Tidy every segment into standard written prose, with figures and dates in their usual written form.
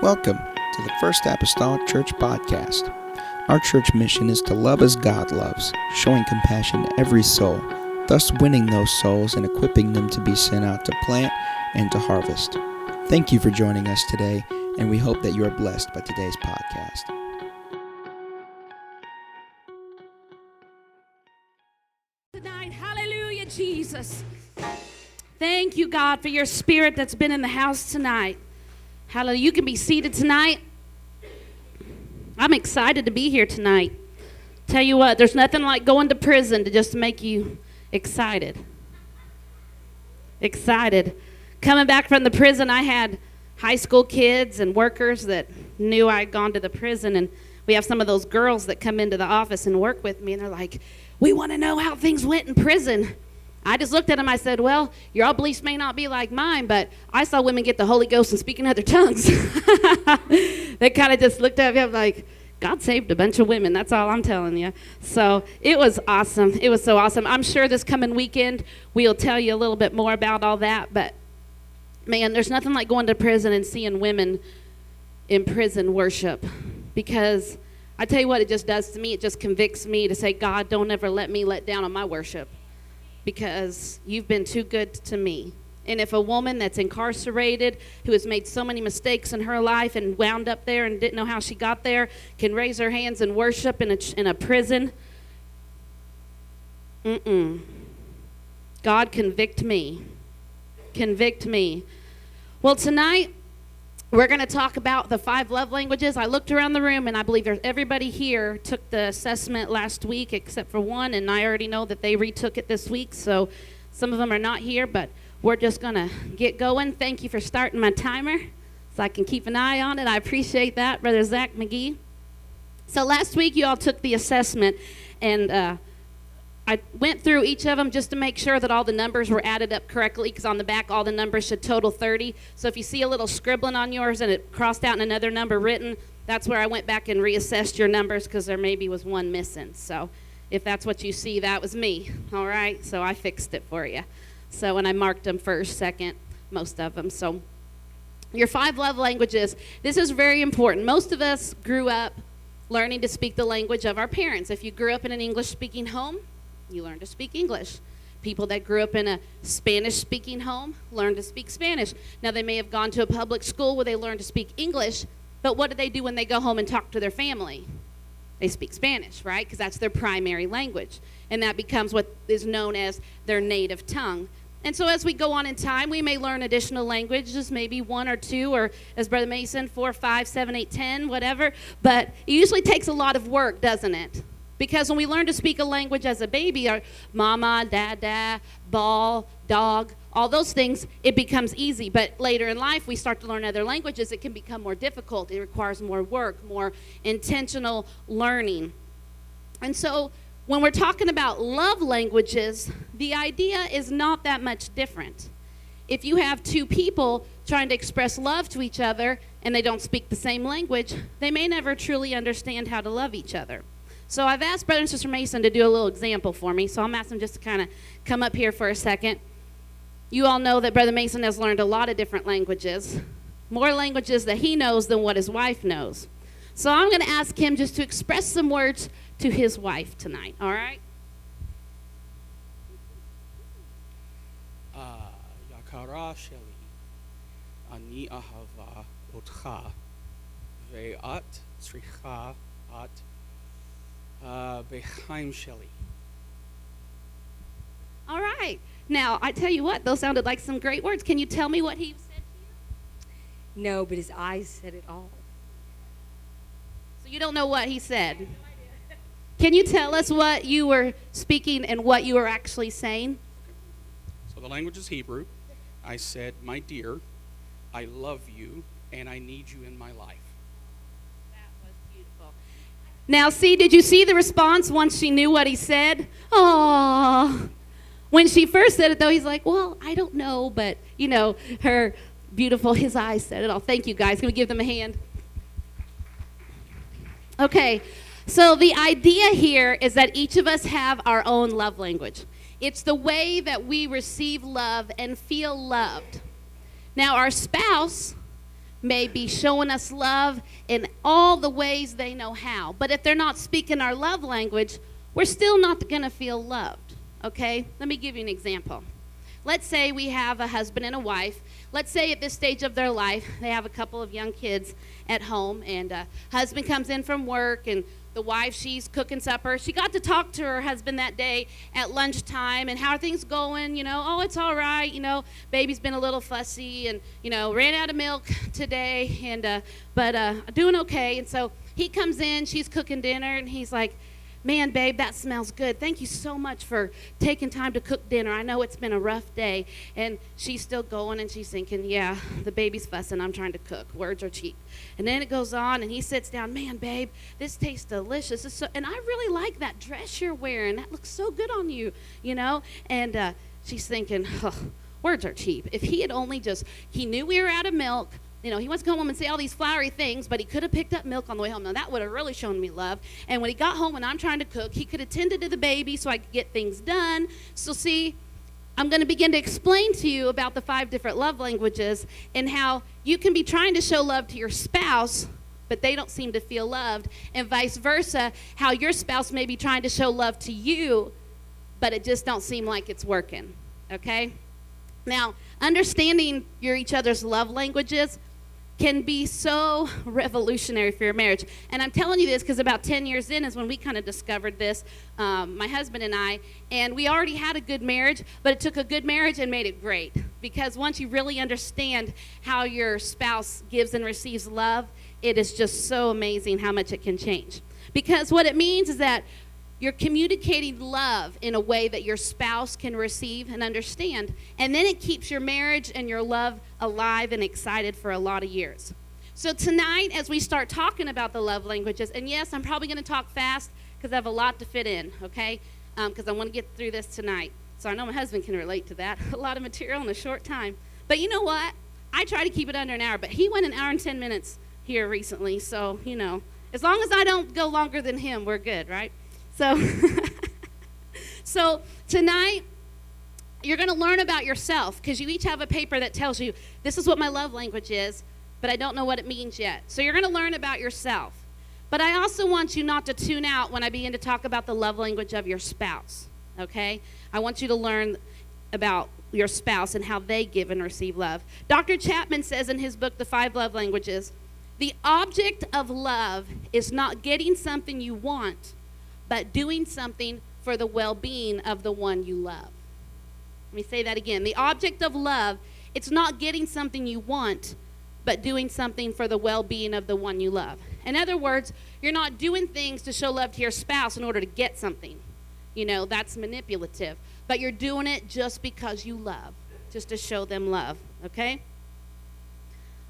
Welcome to the First Apostolic Church Podcast. Our church mission is to love as God loves, showing compassion to every soul, thus winning those souls and equipping them to be sent out to plant and to harvest. Thank you for joining us today, and we hope that you are blessed by today's podcast. Tonight, hallelujah, Jesus. Thank you, God, for your spirit that's been in the house tonight. Hallelujah. You can be seated tonight. I'm excited to be here tonight. Tell you what, there's nothing like going to prison to just make you excited. Excited. Coming back from the prison, I had high school kids and workers that knew I'd gone to the prison, and we have some of those girls that come into the office and work with me, and they're like, we want to know how things went in prison. I just looked at them, I said, well, your all beliefs may not be like mine, but I saw women get the Holy Ghost and speak in other tongues. They kind of just looked at me, I'm like, God saved a bunch of women, that's all I'm telling you. So it was awesome. It was so awesome. I'm sure this coming weekend we'll tell you a little bit more about all that, but man, there's nothing like going to prison and seeing women in prison worship, because I tell you what it just does to me. It just convicts me to say, God, don't ever let me let down on my worship, because you've been too good to me. And if a woman that's incarcerated, who has made so many mistakes in her life and wound up there and didn't know how she got there, can raise her hands and worship in a prison, God, convict me. Convict me. Well, tonight, we're going to talk about the 5 love languages. I looked around the room, and I believe everybody here took the assessment last week except for one, and I already know that they retook it this week, so some of them are not here, but we're just going to get going. Thank you for starting my timer so I can keep an eye on it. I appreciate that, Brother Zach McGee. So last week, you all took the assessment, and I went through each of them just to make sure that all the numbers were added up correctly, because on the back all the numbers should total 30. So if you see a little scribbling on yours and it crossed out and another number written, that's where I went back and reassessed your numbers, because there maybe was one missing. So if that's what you see, that was me, all right? So I fixed it for you. So, and I marked them first, second, most of them. So your 5 love languages, this is very important. Most of us grew up learning to speak the language of our parents. If you grew up in an English-speaking home, you learn to speak English. People that grew up in a Spanish-speaking home learn to speak Spanish. Now, they may have gone to a public school where they learn to speak English, but what do they do when they go home and talk to their family? They speak Spanish, right? Because that's their primary language. And that becomes what is known as their native tongue. And so as we go on in time, we may learn additional languages, maybe 1 or 2, or as Brother Mason, 4, 5, 7, 8, 10, whatever. But it usually takes a lot of work, doesn't it? Because when we learn to speak a language as a baby, our mama, dada, ball, dog, all those things, it becomes easy. But later in life, we start to learn other languages. It can become more difficult. It requires more work, more intentional learning. And so when we're talking about love languages, the idea is not that much different. If you have 2 people trying to express love to each other and they don't speak the same language, they may never truly understand how to love each other. So I've asked Brother and Sister Mason to do a little example for me, so I'm asking them just to kind of come up here for a second. You all know that Brother Mason has learned a lot of different languages, more languages that he knows than what his wife knows. So I'm going to ask him just to express some words to his wife tonight, all right? Yakara sheli, ani ahava otcha, ve'at tzricha at bechaim sheli. All right. Now, I tell you what, those sounded like some great words. Can you tell me what he said to you? No, but his eyes said it all. So you don't know what he said? Can you tell us what you were speaking and what you were actually saying? So the language is Hebrew. I said, my dear, I love you, and I need you in my life. That was beautiful. Now, see, did you see the response once she knew what he said? Aww. When she first said it, though, he's like, well, I don't know, but, you know, her beautiful, his eyes said it all. Thank you, guys. Can we give them a hand? Okay, so the idea here is that each of us have our own love language. It's the way that we receive love and feel loved. Now, our spouse may be showing us love in all the ways they know how. But if they're not speaking our love language, we're still not going to feel loved, okay? Let me give you an example. Let's say we have a husband and a wife. Let's say at this stage of their life, they have a couple of young kids at home, and husband comes in from work, and the wife, she's cooking supper. She got to talk to her husband that day at lunchtime, and how are things going? You know, oh, it's all right. You know, baby's been a little fussy, and, you know, ran out of milk today, and but doing okay. And so he comes in, she's cooking dinner, and he's like, man, babe, that smells good. Thank you so much for taking time to cook dinner. I know it's been a rough day. And she's still going, and she's thinking, yeah, the baby's fussing. I'm trying to cook. Words are cheap. And then it goes on, and he sits down. Man, babe, this tastes delicious. And I really like that dress you're wearing. That looks so good on you, you know. And she's thinking, oh, words are cheap. If he had only just, he knew we were out of milk. You know, he wants to come home and say all these flowery things, but he could have picked up milk on the way home. Now, that would have really shown me love. And when he got home and I'm trying to cook, he could have tended to the baby so I could get things done. So, see, I'm going to begin to explain to you about the 5 different love languages and how you can be trying to show love to your spouse, but they don't seem to feel loved, and vice versa, how your spouse may be trying to show love to you, but it just don't seem like it's working, okay? Now, understanding each other's love languages can be so revolutionary for your marriage. And I'm telling you this because about 10 years in is when we kind of discovered this, my husband and I, and we already had a good marriage, but it took a good marriage and made it great. Because once you really understand how your spouse gives and receives love, it is just so amazing how much it can change. Because what it means is that you're communicating love in a way that your spouse can receive and understand. And then it keeps your marriage and your love alive and excited for a lot of years. So tonight, as we start talking about the love languages, and yes, I'm probably going to talk fast because I have a lot to fit in, okay? Because I want to get through this tonight. So I know my husband can relate to that. A lot of material in a short time. But you know what? I try to keep it under an hour, but he went an hour and 10 minutes here recently. So, you know, as long as I don't go longer than him, we're good, right? So tonight, you're going to learn about yourself because you each have a paper that tells you, this is what my love language is, but I don't know what it means yet. So you're going to learn about yourself. But I also want you not to tune out when I begin to talk about the love language of your spouse, okay? I want you to learn about your spouse and how they give and receive love. Dr. Chapman says in his book, The 5 Love Languages, the object of love is not getting something you want, but doing something for the well-being of the one you love. Let me say that again. The object of love, it's not getting something you want, but doing something for the well-being of the one you love. In other words, you're not doing things to show love to your spouse in order to get something. You know, that's manipulative. But you're doing it just because you love, just to show them love, okay?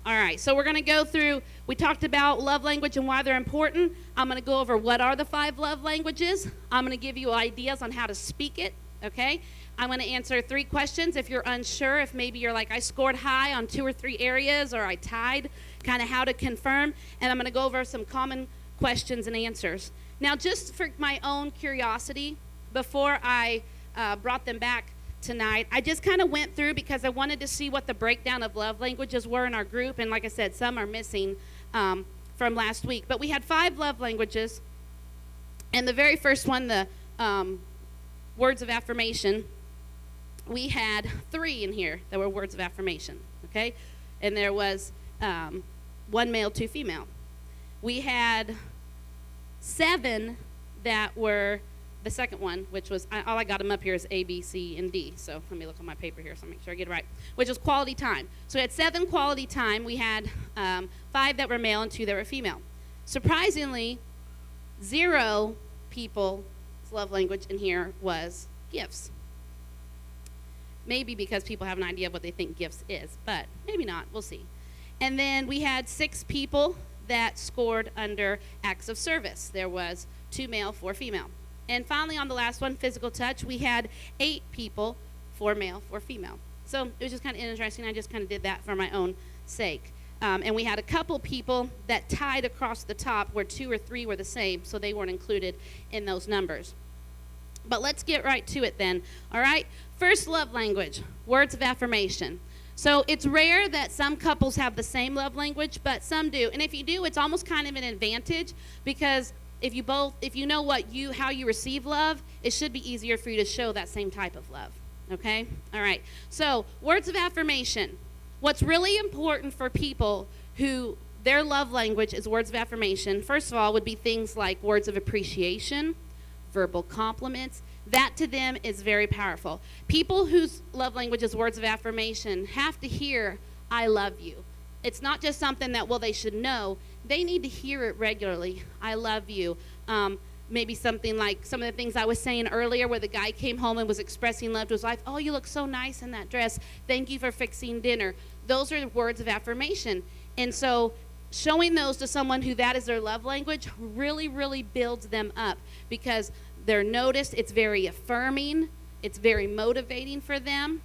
All right, so we're going to go through, we talked about love language and why they're important. I'm going to go over what are the 5 love languages. I'm going to give you ideas on how to speak it, okay? I'm going to answer 3 questions. If you're unsure, if maybe you're like, I scored high on 2 or 3 areas, or I tied, kind of how to confirm. And I'm going to go over some common questions and answers. Now, just for my own curiosity, before I brought them back tonight, I just kind of went through because I wanted to see what the breakdown of love languages were in our group. And like I said, some are missing from last week. But we had 5 love languages. And the very first one, the words of affirmation, we had 3 in here that were words of affirmation, okay? And there was 1 male, 2 female. We had 7 that were the second one, which was, all I got them up here is A, B, C, and D. So let me look on my paper here so I make sure I get it right, which was quality time. So we had 7 quality time. We had 5 that were male and 2 that were female. Surprisingly, 0 people's love language in here was gifts. Maybe because people have an idea of what they think gifts is, but maybe not. We'll see. And then we had 6 people that scored under acts of service. There was 2 male, 4 female. And finally, on the last one, physical touch, we had 8 people, 4 male, 4 female. So it was just kind of interesting. I just kind of did that for my own sake. And we had a couple people that tied across the top where 2 or 3 were the same, so they weren't included in those numbers. But let's get right to it then, all right? First love language, words of affirmation. So it's rare that some couples have the same love language, but some do. And if you do, it's almost kind of an advantage, because if you know how you receive love, it should be easier for you to show that same type of love. Okay? All right. So, words of affirmation. What's really important for people who their love language is words of affirmation, first of all, would be things like words of appreciation, verbal compliments. That to them is very powerful. People whose love language is words of affirmation have to hear, I love you. It's not just something that, they should know. They need to hear it regularly. I love you. Maybe something like some of the things I was saying earlier, where the guy came home and was expressing love to his wife. Oh, you look so nice in that dress. Thank you for fixing dinner. Those are words of affirmation. And so showing those to someone who that is their love language really, really builds them up, because they're noticed. It's very affirming. It's very motivating for them.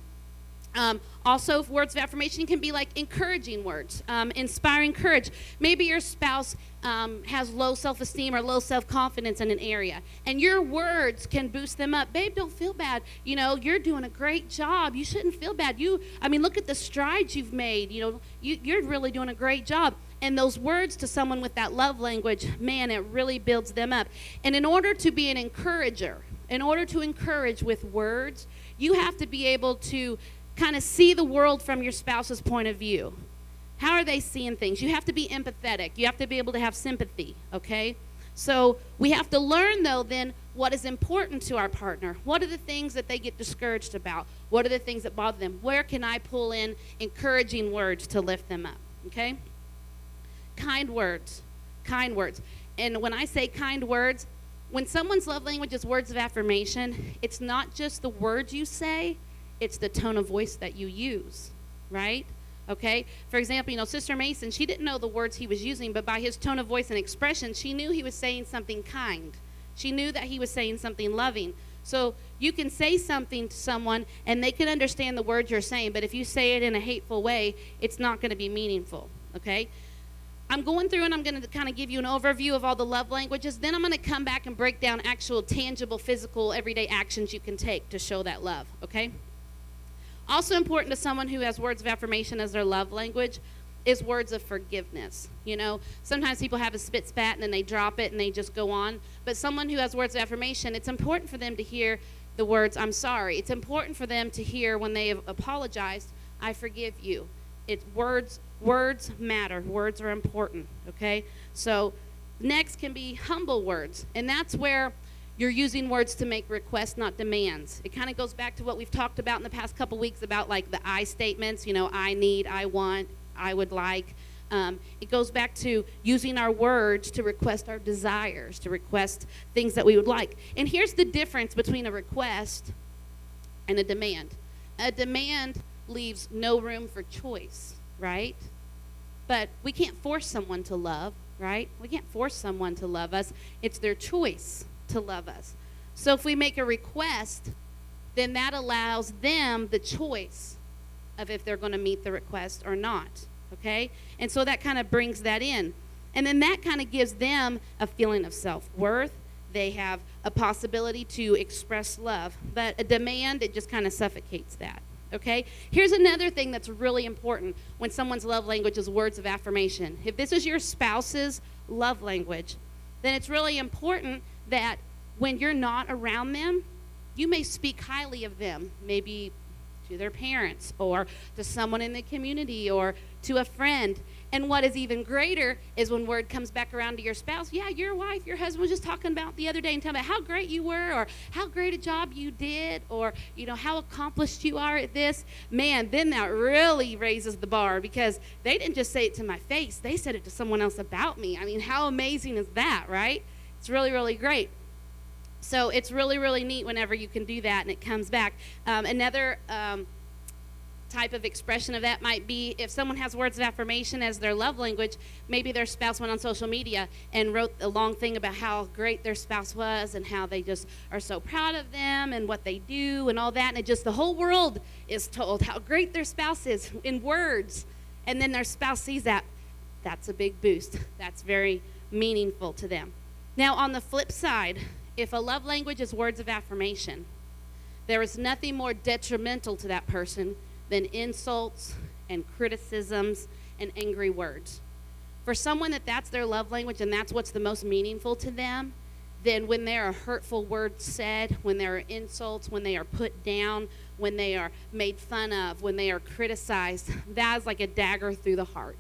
Also, words of affirmation can be like encouraging words, inspiring courage. Maybe your spouse has low self-esteem or low self-confidence in an area, and your words can boost them up. Babe, don't feel bad. You're doing a great job. You shouldn't feel bad. Look at the strides you've made. You're really doing a great job. And those words to someone with that love language, man, it really builds them up. And in order to be an encourager, in order to encourage with words, you have to be able to kind of see the world from your spouse's point of view. How are they seeing things? You have to be empathetic. You have to be able to have sympathy, okay? So we have to learn, though, then, what is important to our partner. What are the things that they get discouraged about? What are the things that bother them? Where can I pull in encouraging words to lift them up, okay? Kind words. Kind words. And when I say kind words, when someone's love language is words of affirmation, it's not just the words you say, it's the tone of voice that you use, right? Okay? For example, Sister Mason, she didn't know the words he was using, but by his tone of voice and expression, she knew he was saying something kind. She knew that he was saying something loving. So you can say something to someone, and they can understand the words you're saying, but if you say it in a hateful way, it's not going to be meaningful, okay? I'm going through and I'm going to kind of give you an overview of all the love languages. Then I'm going to come back and break down actual, tangible, physical, everyday actions you can take to show that love, okay? Also important to someone who has words of affirmation as their love language is words of forgiveness. Sometimes people have a spit spat and then they drop it and they just go on. But someone who has words of affirmation, it's important for them to hear the words, I'm sorry. It's important for them to hear when they have apologized, I forgive you. It's words matter. Words are important, okay? So next can be humble words. And that's where you're using words to make requests, not demands. It kind of goes back to what we've talked about in the past couple weeks about like the I statements, I need, I want, I would like. It goes back to using our words to request our desires, to request things that we would like. And here's the difference between a request and a demand. A demand leaves no room for choice, right? But we can't force someone to love, right? We can't force someone to love us. It's their choice to love us. So if we make a request, then that allows them the choice of if they're going to meet the request or not, okay? And so that kind of brings that in. And then that kind of gives them a feeling of self-worth. They have a possibility to express love. But a demand, it just kind of suffocates that, okay? Here's another thing that's really important when someone's love language is words of affirmation. If this is your spouse's love language, then it's really important that when you're not around them, you may speak highly of them, maybe to their parents or to someone in the community or to a friend. And what is even greater is when word comes back around to your spouse, yeah, your wife, your husband was just talking about the other day and telling about how great you were or how great a job you did or, how accomplished you are at this. Man, then that really raises the bar because they didn't just say it to my face. They said it to someone else about me. I mean, how amazing is that, right? It's really, really great. So it's really, really neat whenever you can do that and it comes back. Another type of expression of that might be if someone has words of affirmation as their love language, maybe their spouse went on social media and wrote a long thing about how great their spouse was and how they just are so proud of them and what they do and all that. And it just the whole world is told how great their spouse is in words. And then their spouse sees that. That's a big boost. That's very meaningful to them. Now, on the flip side, if a love language is words of affirmation, there is nothing more detrimental to that person than insults and criticisms and angry words. For someone that's their love language and that's what's the most meaningful to them, then when there are hurtful words said, when there are insults, when they are put down, when they are made fun of, when they are criticized, that is like a dagger through the heart.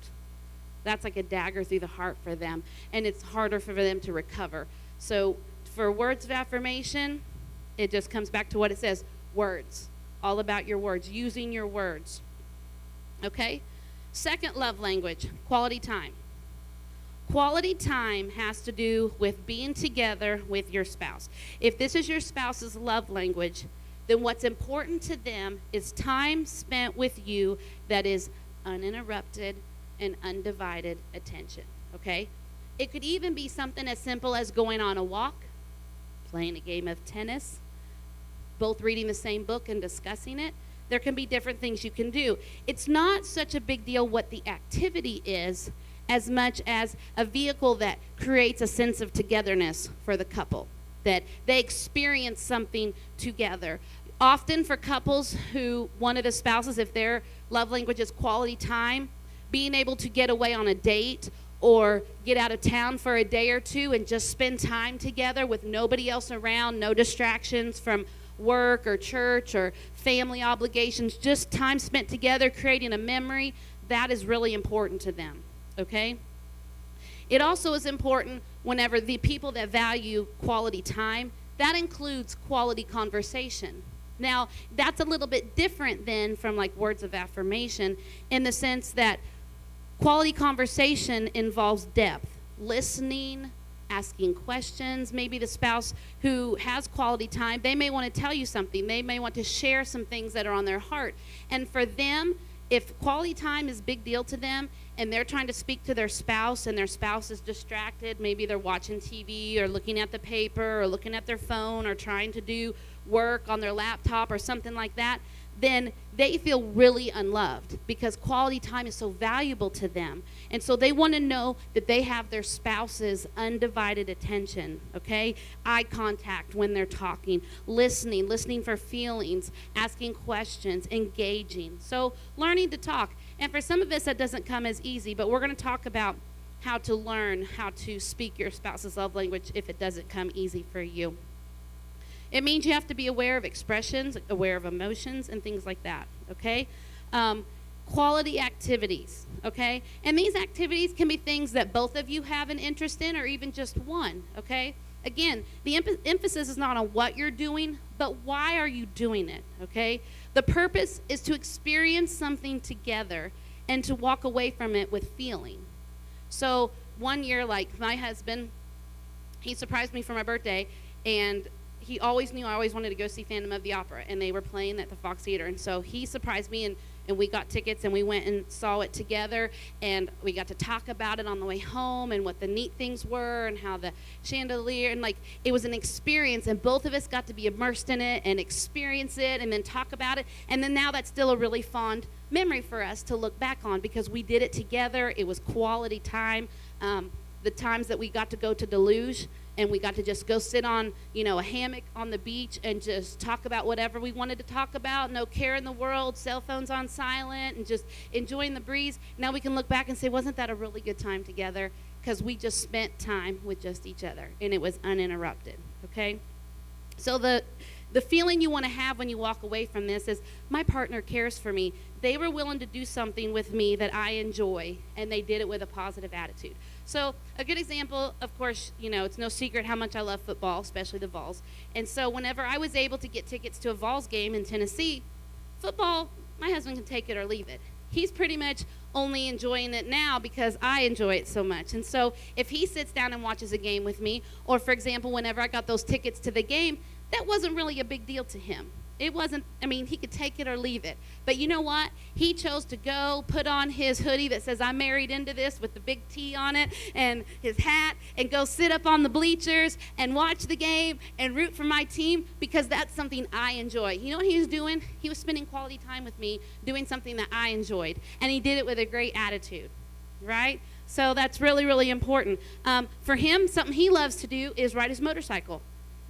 That's like a dagger through the heart for them, and it's harder for them to recover. So for words of affirmation, it just comes back to what it says, words. All about your words, using your words. Okay? Second love language, quality time. Quality time has to do with being together with your spouse. If this is your spouse's love language, then what's important to them is time spent with you that is uninterrupted and undivided attention, okay? It could even be something as simple as going on a walk, playing a game of tennis, both reading the same book and discussing it. There can be different things you can do. It's not such a big deal what the activity is as much as a vehicle that creates a sense of togetherness for the couple, that they experience something together. Often for couples who, one of the spouses, if their love language is quality time, being able to get away on a date or get out of town for a day or two and just spend time together with nobody else around, no distractions from work or church or family obligations, just time spent together creating a memory, that is really important to them, okay? It also is important whenever the people that value quality time, that includes quality conversation. Now, that's a little bit different than from like words of affirmation in the sense that quality conversation involves depth, listening, asking questions. Maybe the spouse who has quality time, they may want to tell you something. They may want to share some things that are on their heart. And for them, if quality time is a big deal to them and they're trying to speak to their spouse and their spouse is distracted, maybe they're watching TV or looking at the paper or looking at their phone or trying to do work on their laptop or something like that, then they feel really unloved because quality time is so valuable to them. And so they want to know that they have their spouse's undivided attention, okay? Eye contact when they're talking, listening for feelings, asking questions, engaging. So learning to talk. And for some of us, that doesn't come as easy, but we're going to talk about how to learn how to speak your spouse's love language if it doesn't come easy for you. It means you have to be aware of expressions, aware of emotions, and things like that, okay? Quality activities, okay? And these activities can be things that both of you have an interest in or even just one, okay? Again, the emphasis is not on what you're doing, but why are you doing it, okay? The purpose is to experience something together and to walk away from it with feeling. So one year, like my husband, he surprised me for my birthday, and he always knew I always wanted to go see Phantom of the Opera, and they were playing at the Fox Theater. And so he surprised me, and we got tickets, and we went and saw it together, and we got to talk about it on the way home and what the neat things were and how the chandelier, and like it was an experience, and both of us got to be immersed in it and experience it and then talk about it. And then now that's still a really fond memory for us to look back on because we did it together. It was quality time. The times that we got to go to Deluge, and we got to just go sit on, a hammock on the beach and just talk about whatever we wanted to talk about. No care in the world, cell phones on silent, and just enjoying the breeze. Now we can look back and say, wasn't that a really good time together? Because we just spent time with just each other, and it was uninterrupted, okay? So the feeling you want to have when you walk away from this is, my partner cares for me. They were willing to do something with me that I enjoy, and they did it with a positive attitude. So a good example, of course, it's no secret how much I love football, especially the Vols. And so whenever I was able to get tickets to a Vols game in Tennessee, football, my husband can take it or leave it. He's pretty much only enjoying it now because I enjoy it so much. And so if he sits down and watches a game with me, or for example, whenever I got those tickets to the game, that wasn't really a big deal to him. It wasn't, he could take it or leave it. But you know what? He chose to go put on his hoodie that says, I'm married into this, with the big T on it, and his hat, and go sit up on the bleachers and watch the game and root for my team because that's something I enjoy. You know what he was doing? He was spending quality time with me doing something that I enjoyed. And he did it with a great attitude, right? So that's really, really important. For him, something he loves to do is ride his motorcycle.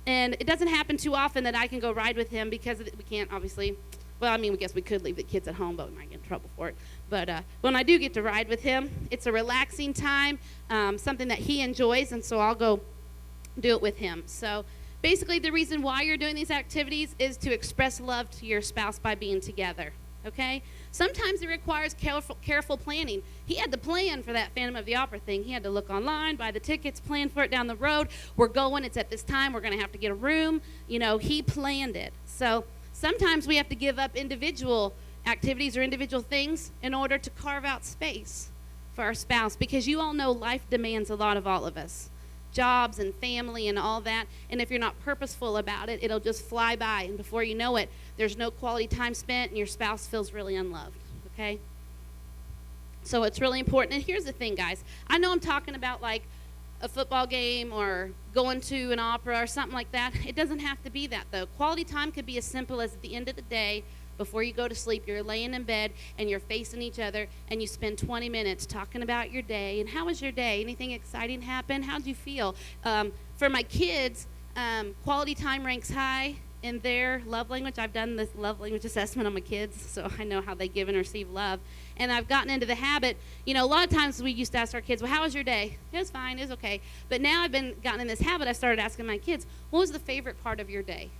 And it doesn't happen too often that I can go ride with him because we can't obviously Well, I mean, we guess we could leave the kids at home, but we might get in trouble for it. But when I do get to ride with him, it's a relaxing time, something that he enjoys, and so I'll go do it with him. So basically, the reason why you're doing these activities is to express love to your spouse by being together, okay? Sometimes it requires careful planning. He had to plan for that Phantom of the Opera thing. He had to look online, buy the tickets, plan for it down the road. We're going, it's at this time, we're going to have to get a room. You know, he planned it. So sometimes we have to give up individual activities or individual things in order to carve out space for our spouse, because you all know life demands a lot of all of us. Jobs and family and all that, and if you're not purposeful about it, it'll just fly by, and before you know it, there's no quality time spent and your spouse feels really unloved, okay? So it's really important. And here's the thing, guys. I know I'm talking about like a football game or going to an opera or something like that. It doesn't have to be that, though. Quality time could be as simple as at the end of the day, before you go to sleep, you're laying in bed and you're facing each other and you spend 20 minutes talking about your day. And how was your day? Anything exciting happen? How'd you feel? For my kids, quality time ranks high in their love language. I've done this love language assessment on my kids, so I know how they give and receive love. And I've gotten into the habit, you know, a lot of times we used to ask our kids, well, how was your day? It was fine, it was okay. But now I've gotten in this habit, I started asking my kids, what was the favorite part of your day?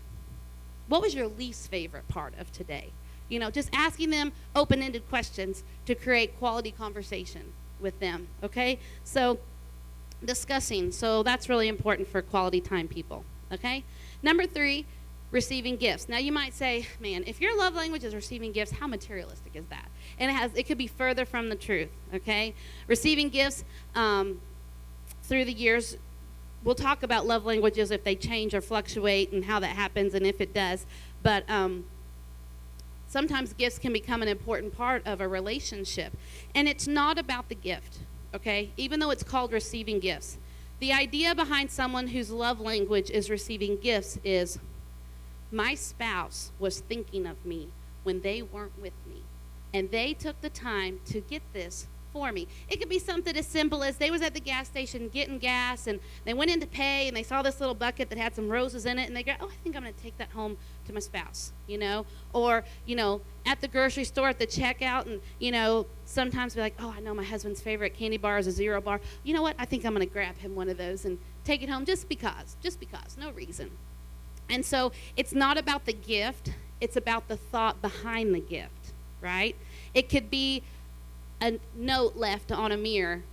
What was your least favorite part of today? You know, just asking them open-ended questions to create quality conversation with them, okay? So discussing, so that's really important for quality time people, okay? Number 3, receiving gifts. Now you might say, man, if your love language is receiving gifts, how materialistic is that? And it could be further from the truth, okay? Receiving gifts through the years. We'll talk about love languages, if they change or fluctuate and how that happens and if it does. But sometimes gifts can become an important part of a relationship. And it's not about the gift, okay? Even though it's called receiving gifts. The idea behind someone whose love language is receiving gifts is, my spouse was thinking of me when they weren't with me. And they took the time to get this for me. It could be something as simple as they was at the gas station getting gas and they went in to pay and they saw this little bucket that had some roses in it and they go, oh, I think I'm going to take that home to my spouse, you know? Or, you know, at the grocery store at the checkout and, you know, sometimes be like, oh, I know my husband's favorite candy bar is a Zero bar. You know what? I think I'm going to grab him one of those and take it home just because, no reason. And so it's not about the gift, it's about the thought behind the gift, right? It could be a note left on a mirror.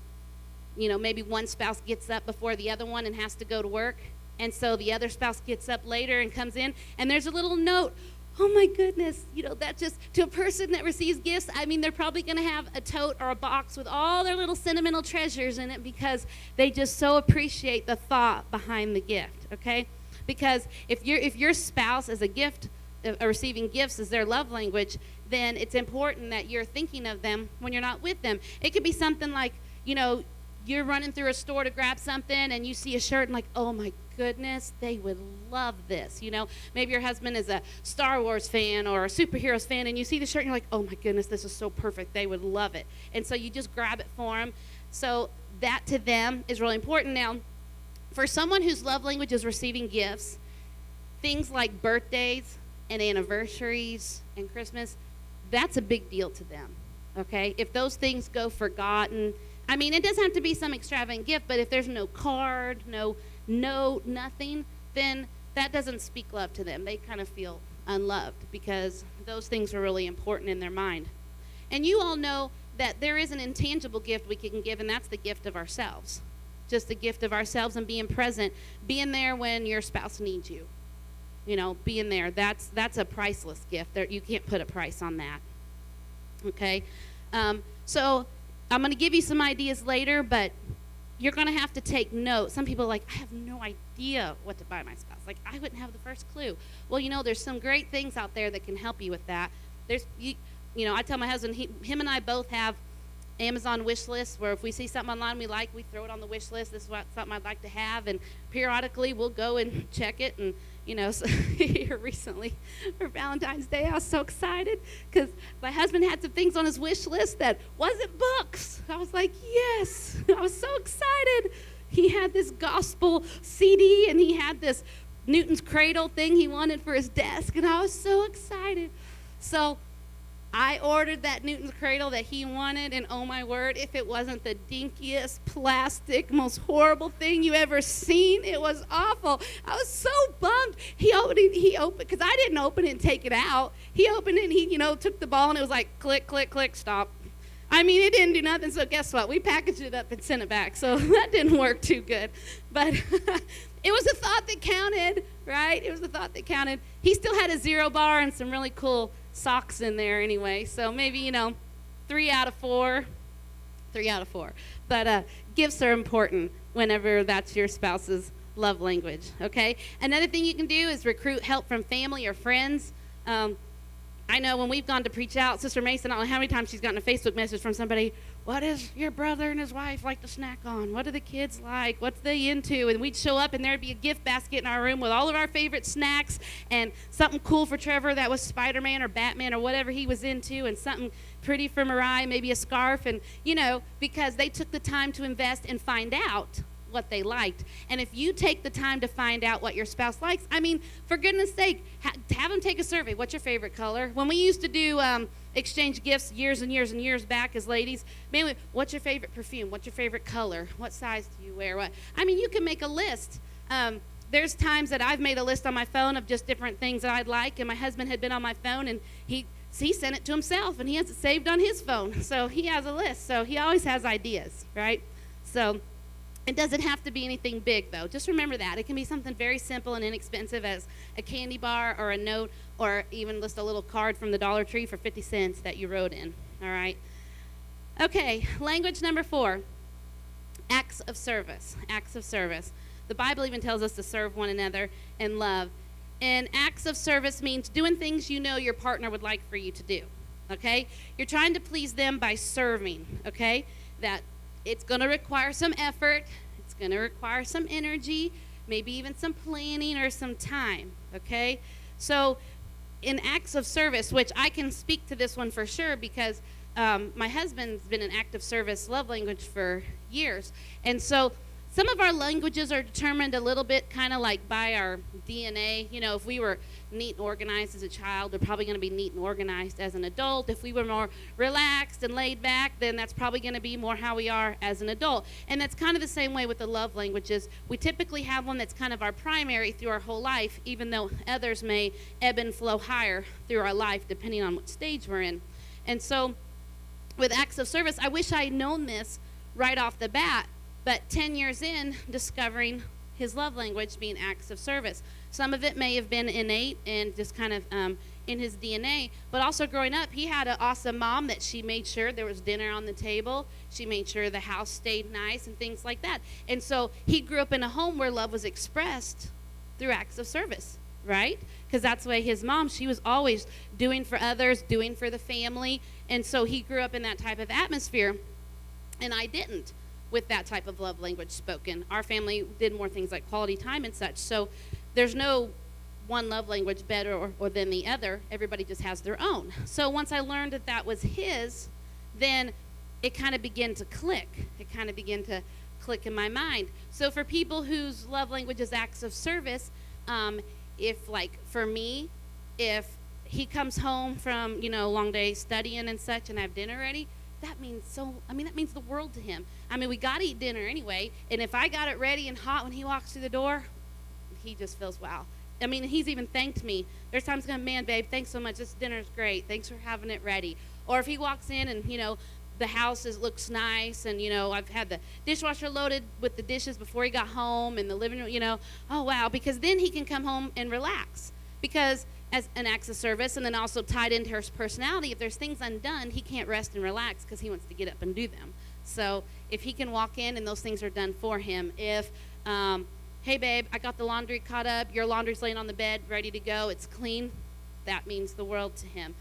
You know, maybe one spouse gets up before the other one and has to go to work, and so the other spouse gets up later and comes in, and there's a little note. Oh my goodness, you know, that just, to a person that receives gifts, I mean, they're probably going to have a tote or a box with all their little sentimental treasures in it because they just so appreciate the thought behind the gift, okay? Because if your spouse is a gift, receiving gifts is their love language, then it's important that you're thinking of them when you're not with them. It could be something like, you know, you're running through a store to grab something and you see a shirt and like, oh my goodness, they would love this, you know. Maybe your husband is a Star Wars fan or a superheroes fan and you see the shirt and you're like, oh my goodness, this is so perfect, they would love it. And so you just grab it for them. So that to them is really important. Now, for someone whose love language is receiving gifts, things like birthdays and anniversaries and Christmas, that's a big deal to them, okay? If those things go forgotten, I mean, it doesn't have to be some extravagant gift, but if there's no card, no note, nothing, then that doesn't speak love to them. They kind of feel unloved because those things are really important in their mind. And you all know that there is an intangible gift we can give, and that's the gift of ourselves. Just the gift of ourselves and being present, being there when your spouse needs you. You know, being there, that's a priceless gift. You can't put a price on that, okay? So I'm going to give you some ideas later, but you're going to have to take note. Some people are like, I have no idea what to buy my spouse. Like, I wouldn't have the first clue. Well, you know, there's some great things out there that can help you with that. There's, you know, I tell my husband, him and I both have Amazon wish lists where if we see something online we like, we throw it on the wish list. This is something I'd like to have, and periodically we'll go and check it. And you know, so here recently for Valentine's Day, I was so excited because my husband had some things on his wish list that wasn't books. I was like, yes, I was so excited. He had this gospel CD and he had this Newton's Cradle thing he wanted for his desk, and I was so excited. So I ordered that Newton's cradle that he wanted, and oh my word, if it wasn't the dinkiest, plastic, most horrible thing you ever seen, it was awful. I was so bummed. He opened, because I didn't open it and take it out. He opened it and he, took the ball and it was like, click, click, click, stop. I mean, it didn't do nothing, so guess what? We packaged it up and sent it back, so that didn't work too good. But it was a thought that counted, right? It was a thought that counted. He still had a 0 bar and some really cool socks in there anyway, so maybe 3 out of 4. But gifts are important whenever that's your spouse's love language. Okay, another thing you can do is recruit help from family or friends. I know when we've gone to preach out, Sister Mason, I don't know how many times she's gotten a Facebook message from somebody, what does your brother and his wife like to snack on? What do the kids like? What's they into? And we'd show up and there'd be a gift basket in our room with all of our favorite snacks and something cool for Trevor that was Spider-Man or Batman or whatever he was into, and something pretty for Mariah, maybe a scarf, and because they took the time to invest and find out what they liked. And if you take the time to find out what your spouse likes, I mean, for goodness sake, have them take a survey. What's your favorite color? When we used to do exchange gifts years and years and years back as ladies, man, what's your favorite perfume? What's your favorite color? What size do you wear? I mean, you can make a list. There's times that I've made a list on my phone of just different things that I'd like, and my husband had been on my phone, and he sent it to himself, and he has it saved on his phone. So he has a list. So he always has ideas, right? So it doesn't have to be anything big, though. Just remember that. It can be something very simple and inexpensive as a candy bar or a note or even just a little card from the Dollar Tree for 50 cents that you wrote in, all right? Okay, language number 4, acts of service. Acts of service. The Bible even tells us to serve one another in love. And acts of service means doing things you know your partner would like for you to do, okay? You're trying to please them by serving, okay? That it's going to require some effort. It's going to require some energy, maybe even some planning or some time, okay? So in acts of service, which I can speak to this one for sure because my husband's been an act of service love language for years. And so some of our languages are determined a little bit kind of like by our DNA. If we were neat and organized as a child, we're probably going to be neat and organized as an adult. If we were more relaxed and laid back, then that's probably going to be more how we are as an adult. And that's kind of the same way with the love languages. We typically have one that's kind of our primary through our whole life, even though others may ebb and flow higher through our life depending on what stage we're in. And so with acts of service, I wish I had known this right off the bat. But 10 years in, discovering his love language being acts of service. Some of it may have been innate and just kind of in his DNA, but also growing up, he had an awesome mom that she made sure there was dinner on the table. She made sure the house stayed nice and things like that. And so he grew up in a home where love was expressed through acts of service, right? Because that's the way his mom, she was always doing for others, doing for the family. And so he grew up in that type of atmosphere, and I didn't. With that type of love language spoken. Our family did more things like quality time and such. So there's no one love language better or than the other. Everybody just has their own. So once I learned that that was his, then it kind of began to click. It kind of began to click in my mind. So for people whose love language is acts of service, if like for me, if he comes home from, a long day studying and such and I have dinner ready, that means the world to him. We got to eat dinner anyway, and if I got it ready and hot when he walks through the door, he just feels wow. He's even thanked me. There's times going, man, babe, thanks so much. This dinner's great. Thanks for having it ready. Or if he walks in and, the house looks nice, and, I've had the dishwasher loaded with the dishes before he got home, and the living room, oh, wow, because then he can come home and relax. Because as an acts of service, and then also tied into her personality, if there's things undone, he can't rest and relax because he wants to get up and do them. So if he can walk in and those things are done for him, if, hey, babe, I got the laundry caught up, your laundry's laying on the bed, ready to go, it's clean, that means the world to him.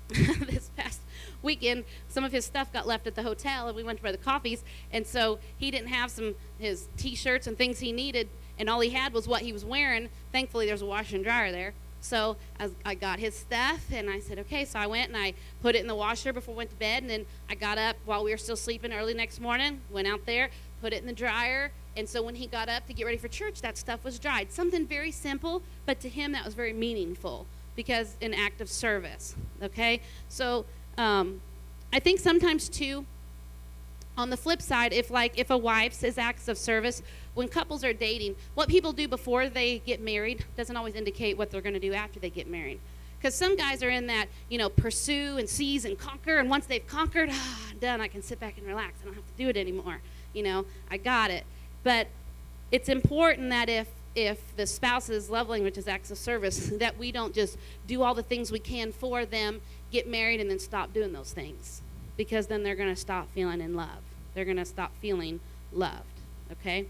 This past weekend, some of his stuff got left at the hotel, and we went to buy the coffees, and so he didn't have his T-shirts and things he needed, and all he had was what he was wearing. Thankfully, there's a washer and dryer there. So I got his stuff, and I said, okay. So I went and I put it in the washer before I went to bed, and then I got up while we were still sleeping early next morning, went out there, put it in the dryer, and so when he got up to get ready for church, that stuff was dried. Something very simple, but to him that was very meaningful because an act of service, okay? So I think sometimes too, on the flip side, if a wife says acts of service, when couples are dating, what people do before they get married doesn't always indicate what they're going to do after they get married. Because some guys are in that, pursue and seize and conquer, and once they've conquered, I'm done, I can sit back and relax. I don't have to do it anymore. I got it. But it's important that if the spouse's love language is acts of service, that we don't just do all the things we can for them, get married, and then stop doing those things. Because then they're going to stop feeling in love. They're going to stop feeling loved, okay?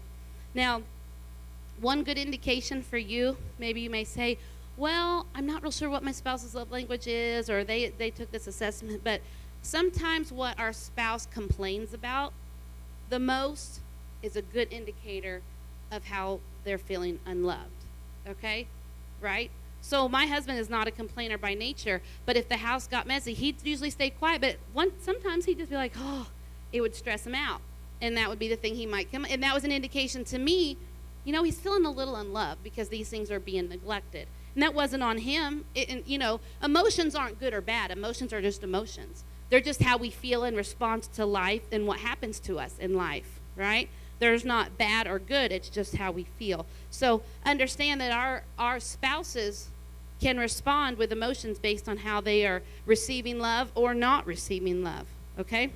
Now, one good indication for you, maybe you may say, well, I'm not real sure what my spouse's love language is, or they took this assessment, but sometimes what our spouse complains about the most is a good indicator of how they're feeling unloved, okay? Right? So my husband is not a complainer by nature, but if the house got messy, he'd usually stay quiet, but sometimes he'd just be like, oh, it would stress him out. And that would be the thing he might come, and that was an indication to me, he's feeling a little unloved because these things are being neglected. And that wasn't on him. Emotions aren't good or bad. Emotions are just emotions. They're just how we feel in response to life and what happens to us in life, right? There's not bad or good. It's just how we feel. So understand that our spouses can respond with emotions based on how they are receiving love or not receiving love, okay?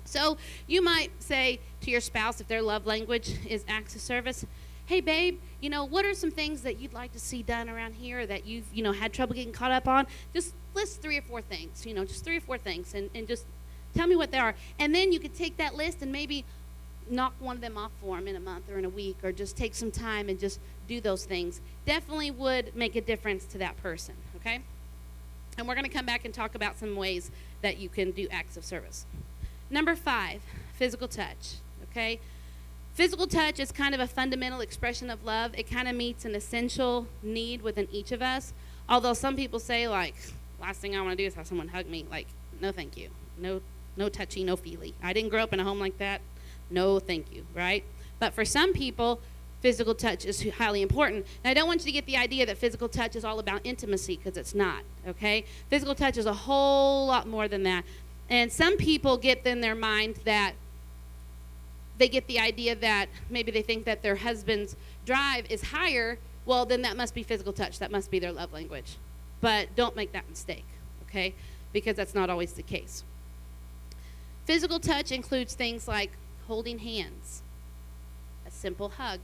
So you might say to your spouse, if their love language is acts of service, hey, babe, what are some things that you'd like to see done around here that you've, had trouble getting caught up on? Just list 3 or 4 things, just 3 or 4 things, and just tell me what they are. And then you could take that list and maybe knock one of them off for him in a month or in a week, or just take some time and just do those things. Definitely would make a difference to that person, okay? And we're going to come back and talk about some ways that you can do acts of service. Number 5, physical touch, okay? Physical touch is kind of a fundamental expression of love. It kind of meets an essential need within each of us. Although some people say, like, last thing I want to do is have someone hug me. Like, no thank you. No touchy, no feely. I didn't grow up in a home like that. No thank you, right? But for some people, physical touch is highly important. Now, I don't want you to get the idea that physical touch is all about intimacy, because it's not, okay? Physical touch is a whole lot more than that. And some people get in their mind that they get the idea that maybe they think that their husband's drive is higher. Well, then that must be physical touch. That must be their love language. But don't make that mistake, okay? Because that's not always the case. Physical touch includes things like holding hands, a simple hug.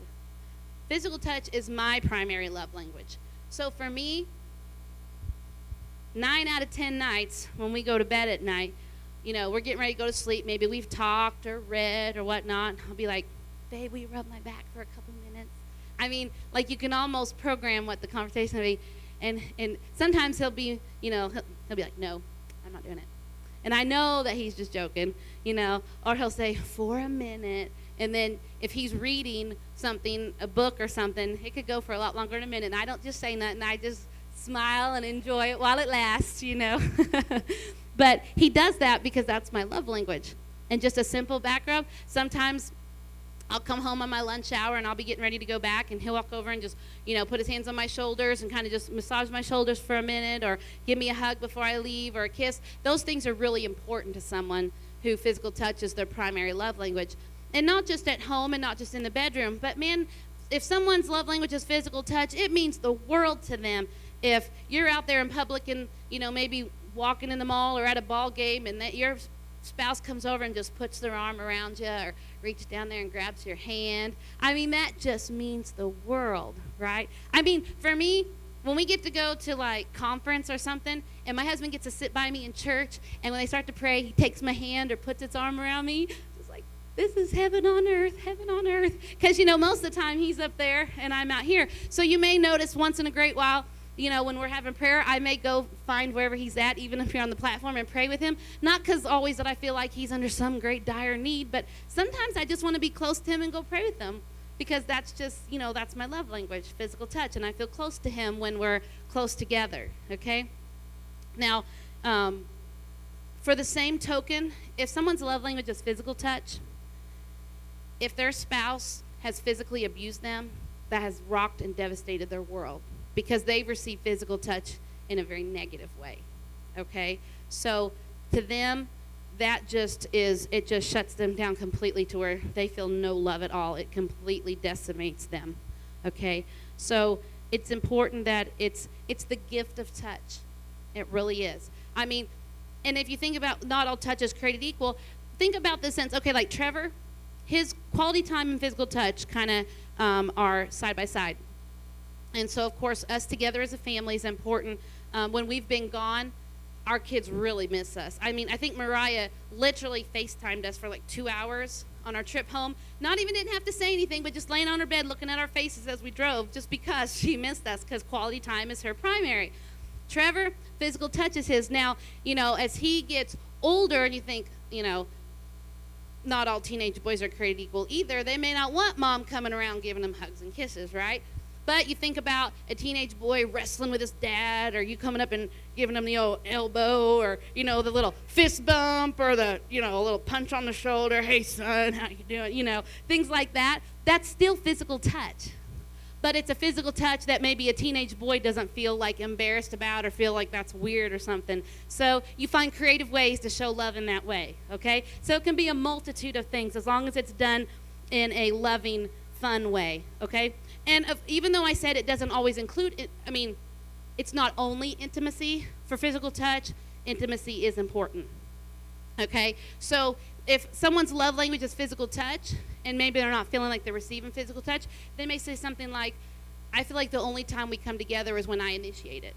Physical touch is my primary love language. So for me, 9 out of 10 nights when we go to bed at night, we're getting ready to go to sleep. Maybe we've talked or read or whatnot. I'll be like, babe, will you rub my back for a couple minutes? I mean, like, you can almost program what the conversation will be. And sometimes he'll be, he'll be like, no, I'm not doing it. And I know that he's just joking, or he'll say, for a minute. And then if he's reading something, a book or something, it could go for a lot longer than a minute. And I don't just say nothing. I just smile and enjoy it while it lasts, But he does that because that's my love language. And just a simple back rub, sometimes I'll come home on my lunch hour and I'll be getting ready to go back, and he'll walk over and just, put his hands on my shoulders and kind of just massage my shoulders for a minute, or give me a hug before I leave, or a kiss. Those things are really important to someone who physical touch is their primary love language. And not just at home and not just in the bedroom, but man, if someone's love language is physical touch, it means the world to them. If you're out there in public and, maybe walking in the mall or at a ball game, and that your spouse comes over and just puts their arm around you or reaches down there and grabs your hand, I mean, that just means the world, right? I mean, for me, when we get to go to like conference or something, and my husband gets to sit by me in church, and when they start to pray, he takes my hand or puts his arm around me, it's like, this is heaven on earth, heaven on earth. Because, most of the time he's up there and I'm out here. So you may notice once in a great while, when we're having prayer, I may go find wherever he's at, even if you're on the platform, and pray with him. Not because always that I feel like he's under some great dire need, but sometimes I just want to be close to him and go pray with him, because that's just, that's my love language, physical touch, and I feel close to him when we're close together, okay? Now, for the same token, if someone's love language is physical touch, if their spouse has physically abused them, that has rocked and devastated their world, because they've received physical touch in a very negative way, okay? So to them, that just is, it just shuts them down completely to where they feel no love at all. It completely decimates them, okay? So it's important that it's the gift of touch. It really is. I mean, and if you think about not all touch is created equal, think about this sense, okay, like Trevor, his quality time and physical touch kind of are side by side. And so, of course, us together as a family is important. When we've been gone, our kids really miss us. I mean, I think Mariah literally FaceTimed us for like 2 hours on our trip home. Not even didn't have to say anything, but just laying on her bed looking at our faces as we drove, just because she missed us, because quality time is her primary. Trevor, physical touch is his. Now, as he gets older, and you think, not all teenage boys are created equal either. They may not want mom coming around giving them hugs and kisses, right? But you think about a teenage boy wrestling with his dad, or you coming up and giving him the old elbow, or, the little fist bump, or the, a little punch on the shoulder. Hey, son, how you doing? Things like that. That's still physical touch. But it's a physical touch that maybe a teenage boy doesn't feel like embarrassed about or feel like that's weird or something. So you find creative ways to show love in that way, okay? So it can be a multitude of things as long as it's done in a loving, fun way, okay? And even though I said it doesn't always include it, it's not only intimacy for physical touch. Intimacy is important, okay? So if someone's love language is physical touch, and maybe they're not feeling like they're receiving physical touch, they may say something like, I feel like the only time we come together is when I initiate it.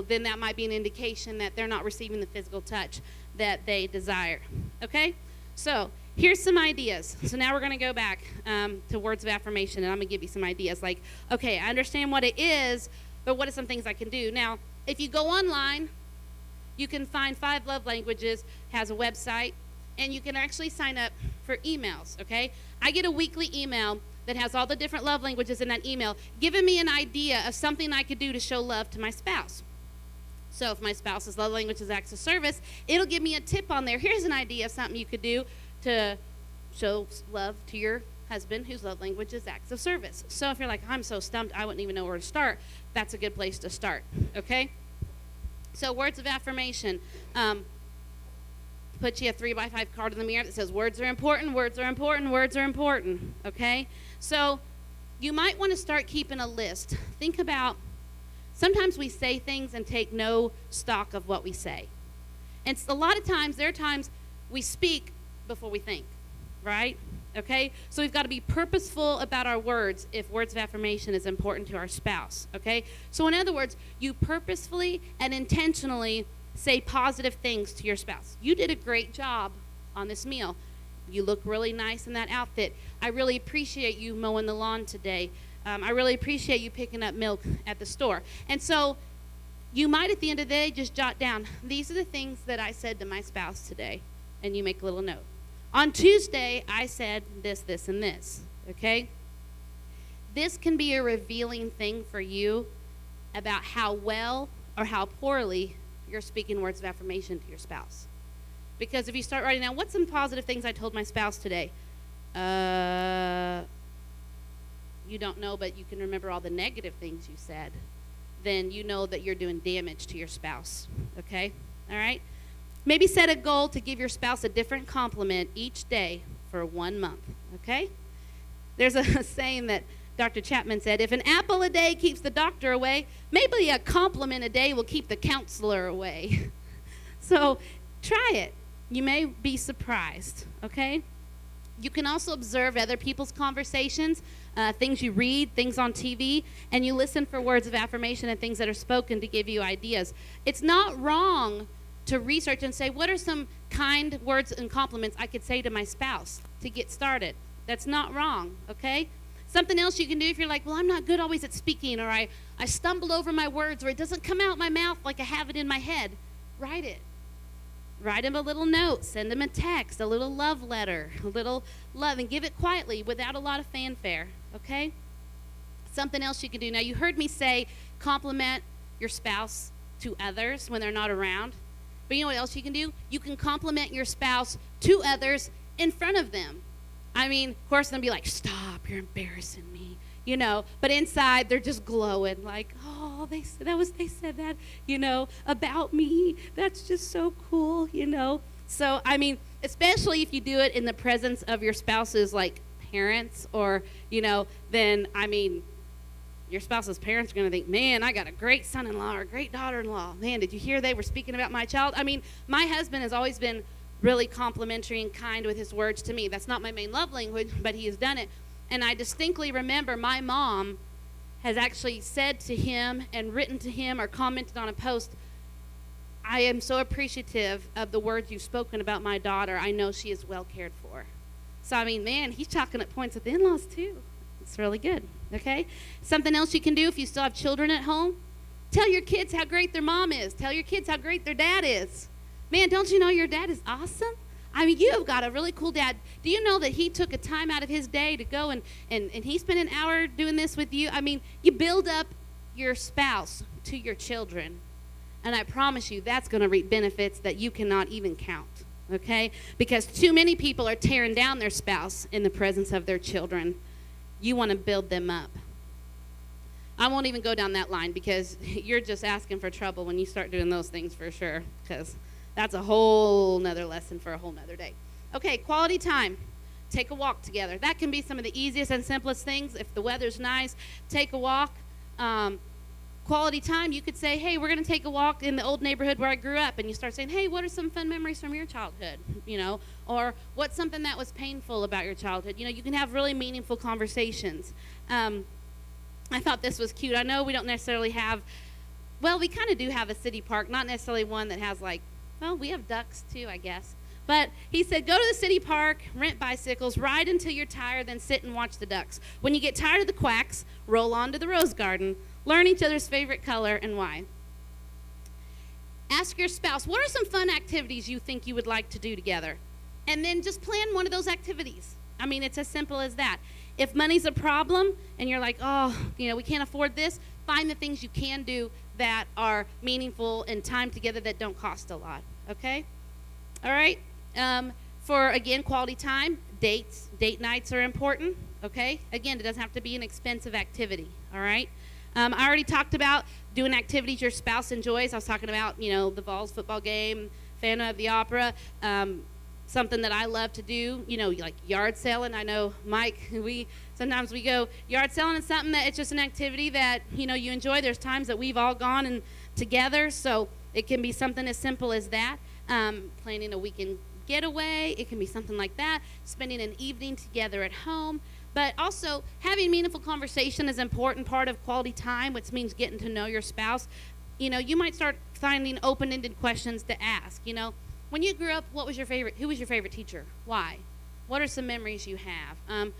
Then that might be an indication that they're not receiving the physical touch that they desire, okay? So here's some ideas. So now we're going to go back to words of affirmation, and I'm going to give you some ideas. Like, okay, I understand what it is, but what are some things I can do? Now, if you go online, you can find 5 Love Languages, has a website, and you can actually sign up for emails, okay? I get a weekly email that has all the different love languages in that email, giving me an idea of something I could do to show love to my spouse. So if my spouse's love language is acts of service, it'll give me a tip on there. Here's an idea of something you could do to show love to your husband whose love language is acts of service. So if you're like, I'm so stumped, I wouldn't even know where to start, that's a good place to start, okay? So words of affirmation. Put you a 3x5 card in the mirror that says words are important, words are important, words are important, okay? So you might want to start keeping a list. Think about, sometimes we say things and take no stock of what we say. And a lot of times, there are times we speak before we think, right? Okay? So we've got to be purposeful about our words if words of affirmation is important to our spouse, okay? So in other words, you purposefully and intentionally say positive things to your spouse. You did a great job on this meal. You look really nice in that outfit. I really appreciate you mowing the lawn today. I really appreciate you picking up milk at the store. And so you might at the end of the day just jot down, these are the things that I said to my spouse today. And you make a little note. On Tuesday, I said this, this, and this. Okay? This can be a revealing thing for you about how well or how poorly you're speaking words of affirmation to your spouse. Because if you start writing down, what's some positive things I told my spouse today? You don't know, but you can remember all the negative things you said. Then you know that you're doing damage to your spouse. Okay? All right? Maybe set a goal to give your spouse a different compliment each day for 1 month. Okay? There's a saying that Dr. Chapman said, if an apple a day keeps the doctor away, maybe a compliment a day will keep the counselor away. So try it. You may be surprised, okay? You can also observe other people's conversations, things you read, things on TV, and you listen for words of affirmation and things that are spoken to give you ideas. It's not wrong to research and say, what are some kind words and compliments I could say to my spouse to get started? That's not wrong, okay? Something else you can do if you're like, well, I'm not good always at speaking, or I stumble over my words, or it doesn't come out my mouth like I have it in my head. Write it. Write him a little note. Send him a text, a little love letter, a little love, and give it quietly without a lot of fanfare, okay? Something else you can do. Now, you heard me say compliment your spouse to others when they're not around. But you know what else you can do? You can compliment your spouse to others in front of them. I mean, of course, they'll be like, stop, you're embarrassing me. but inside they're just glowing like, oh, they said that, about me. That's just so cool, So, especially if you do it in the presence of your spouse's like parents or, then, your spouse's parents are going to think, man, I got a great son-in-law or a great daughter-in-law. Man, did you hear they were speaking about my child? My husband has always been really complimentary and kind with his words to me. That's not my main love language, but he has done it. And I distinctly remember my mom has actually said to him and written to him or commented on a post, I am so appreciative of the words you've spoken about my daughter. I know she is well cared for. So, man, he's chalking up points with the in-laws too. It's really good, okay? Something else you can do if you still have children at home, tell your kids how great their mom is. Tell your kids how great their dad is. Man, don't you know your dad is awesome? You have got a really cool dad. Do you know that he took a time out of his day to go and he spent an hour doing this with you? You build up your spouse to your children, and I promise you that's going to reap benefits that you cannot even count, okay? Because too many people are tearing down their spouse in the presence of their children. You want to build them up. I won't even go down that line because you're just asking for trouble when you start doing those things for sure, because that's a whole nother lesson for a whole nother day. Okay, quality time. Take a walk together. That can be some of the easiest and simplest things. If the weather's nice, take a walk. Quality time, you could say, hey, we're going to take a walk in the old neighborhood where I grew up. And you start saying, hey, what are some fun memories from your childhood? Or what's something that was painful about your childhood? You can have really meaningful conversations. I thought this was cute. I know we don't necessarily have, we kind of do have a city park, not necessarily one that has we have ducks too, I guess. But he said, go to the city park, rent bicycles, ride until you're tired, then sit and watch the ducks. When you get tired of the quacks, roll on to the rose garden. Learn each other's favorite color and why. Ask your spouse, what are some fun activities you think you would like to do together? And then just plan one of those activities. It's as simple as that. If money's a problem and you're like, we can't afford this, find the things you can do that are meaningful and time together that don't cost a lot, okay? All right. For, again, quality time, date nights are important, okay? Again, it doesn't have to be an expensive activity, all right? I already talked about doing activities your spouse enjoys. I was talking about, the Vols football game, Phantom of the Opera, something that I love to do, like yard selling. I know, Mike, sometimes we go yard selling. Is something that it's just an activity that, you enjoy. There's times that we've all gone and together, so it can be something as simple as that. Planning a weekend getaway, it can be something like that. Spending an evening together at home. But also, having meaningful conversation is an important part of quality time, which means getting to know your spouse. You might start finding open-ended questions to ask. When you grew up, who was your favorite teacher? Why? What are some memories you have?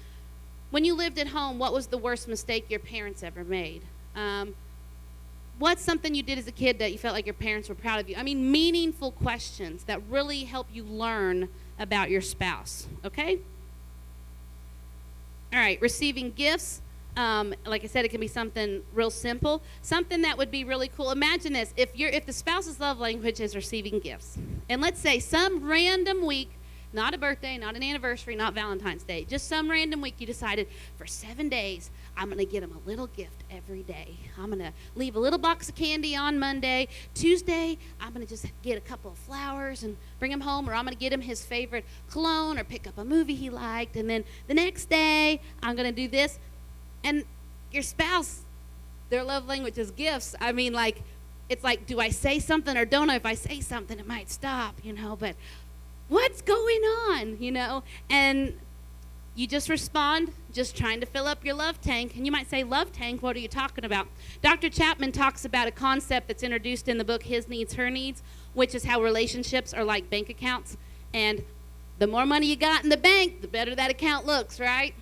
When you lived at home, what was the worst mistake your parents ever made? What's something you did as a kid that you felt like your parents were proud of you? Meaningful questions that really help you learn about your spouse, okay? All right, receiving gifts. Like I said, it can be something real simple. Something that would be really cool. Imagine this. If the spouse's love language is receiving gifts, and let's say some random week, not a birthday, not an anniversary, not Valentine's Day, just some random week you decided for 7 days, I'm going to get him a little gift every day. I'm going to leave a little box of candy on Monday. Tuesday, I'm going to just get a couple of flowers and bring him home, or I'm going to get him his favorite cologne or pick up a movie he liked. And then the next day, I'm going to do this. And your spouse, their love language is gifts. It's like, do I say something or don't I? If I say something, it might stop, but what's going on, And you just respond, just trying to fill up your love tank. And you might say, love tank, what are you talking about? Dr. Chapman talks about a concept that's introduced in the book, His Needs, Her Needs, which is how relationships are like bank accounts. And the more money you got in the bank, the better that account looks, right?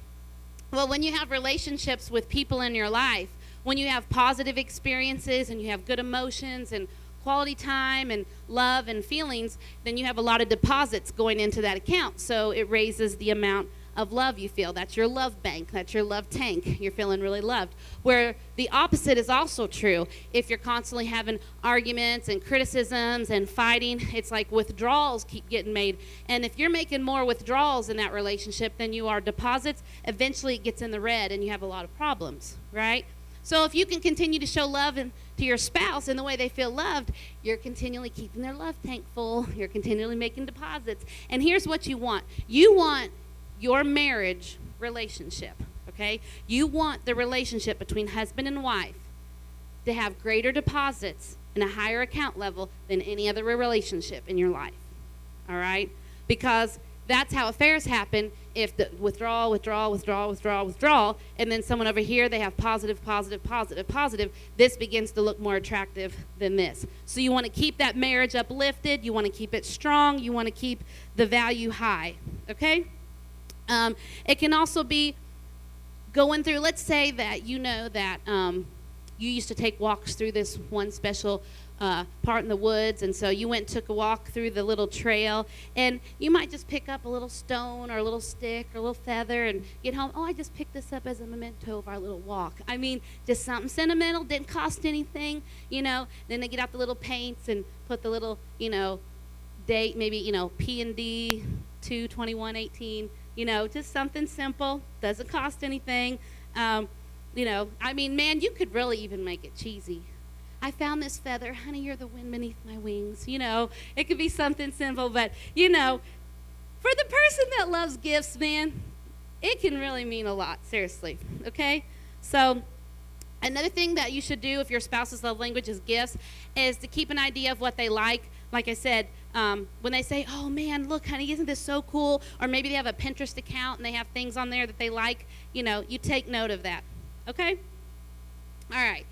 Well, when you have relationships with people in your life, when you have positive experiences and you have good emotions and quality time and love and feelings, then you have a lot of deposits going into that account. So it raises the amount of love you feel. That's your love bank. That's your love tank. You're feeling really loved. Where the opposite is also true. If you're constantly having arguments and criticisms and fighting, it's like withdrawals keep getting made. And if you're making more withdrawals in that relationship than you are deposits, eventually it gets in the red and you have a lot of problems, right? So if you can continue to show love to your spouse in the way they feel loved, you're continually keeping their love tank full. You're continually making deposits. And here's what you want. You want your marriage relationship, okay? You want the relationship between husband and wife to have greater deposits and a higher account level than any other relationship in your life, all right? Because that's how affairs happen. If the withdrawal, and then someone over here, they have positive, this begins to look more attractive than this. So you want to keep that marriage uplifted. You want to keep it strong. You want to keep the value high, okay? It can also be going through, let's say that you know that you used to take walks through this one special part in the woods, and so you went and took a walk through the little trail, and you might just pick up a little stone or a little stick or a little feather and get home. Oh, I just picked this up as a memento of our little walk. I mean, just something sentimental, didn't cost anything, you know. Then they get out the little paints and put the little, you know, date, maybe, you know, P&D 2/21/18, you know, just something simple, doesn't cost anything. You know, I mean, man, you could really even make it cheesy. I found this feather. Honey, you're the wind beneath my wings. You know, it could be something simple, but, you know, for the person that loves gifts, man, it can really mean a lot, seriously, okay? So another thing that you should do if your spouse's love language is gifts is to keep an idea of what they like. Like I said, when they say, oh, man, look, honey, isn't this so cool? Or maybe they have a Pinterest account and they have things on there that they like. You know, you take note of that, okay? All right.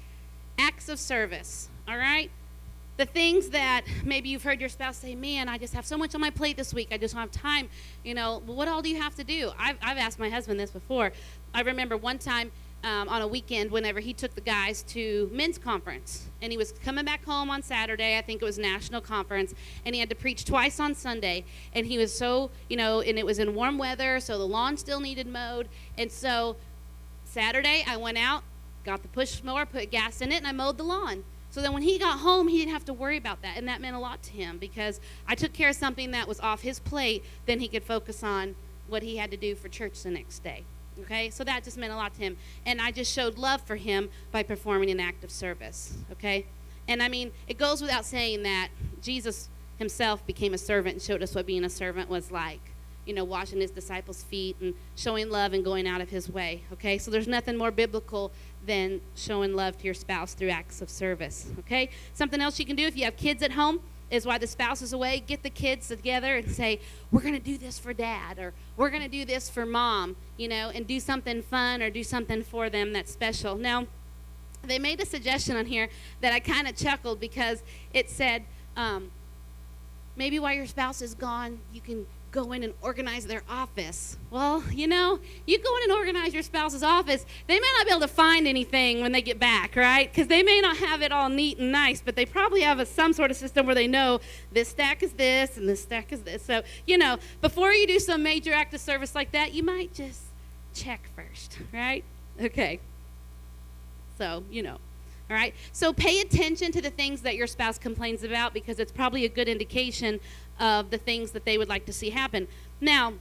Acts of service, all right? The things that maybe you've heard your spouse say, man, I just have so much on my plate this week. I just don't have time. You know, well, what all do you have to do? I've asked my husband this before. I remember one time on a weekend whenever he took the guys to men's conference. And he was coming back home on Saturday. I think it was national conference. And he had to preach twice on Sunday. And he was so, you know, and it was in warm weather, so the lawn still needed mowed. And so Saturday I went out, got the push mower, put gas in it, and I mowed the lawn. So then when he got home, he didn't have to worry about that, and that meant a lot to him because I took care of something that was off his plate, then he could focus on what he had to do for church the next day, okay? So that just meant a lot to him, and I just showed love for him by performing an act of service, okay? And I mean, it goes without saying that Jesus himself became a servant and showed us what being a servant was like. You know, washing his disciples' feet and showing love and going out of his way, okay? So there's nothing more biblical than showing love to your spouse through acts of service, okay? Something else you can do if you have kids at home is while the spouse is away, get the kids together and say, we're going to do this for dad, or we're going to do this for mom, you know, and do something fun or do something for them that's special. Now, they made a suggestion on here that I kind of chuckled because it said, maybe while your spouse is gone, you can go in and organize their office. Well, you know, you go in and organize your spouse's office, they may not be able to find anything when they get back, right? Because they may not have it all neat and nice, but they probably have some sort of system where they know this stack is this and this stack is this. So, you know, before you do some major act of service like that, you might just check first, right? Okay. So, you know. All right, so pay attention to the things that your spouse complains about because it's probably a good indication of the things that they would like to see happen. Now,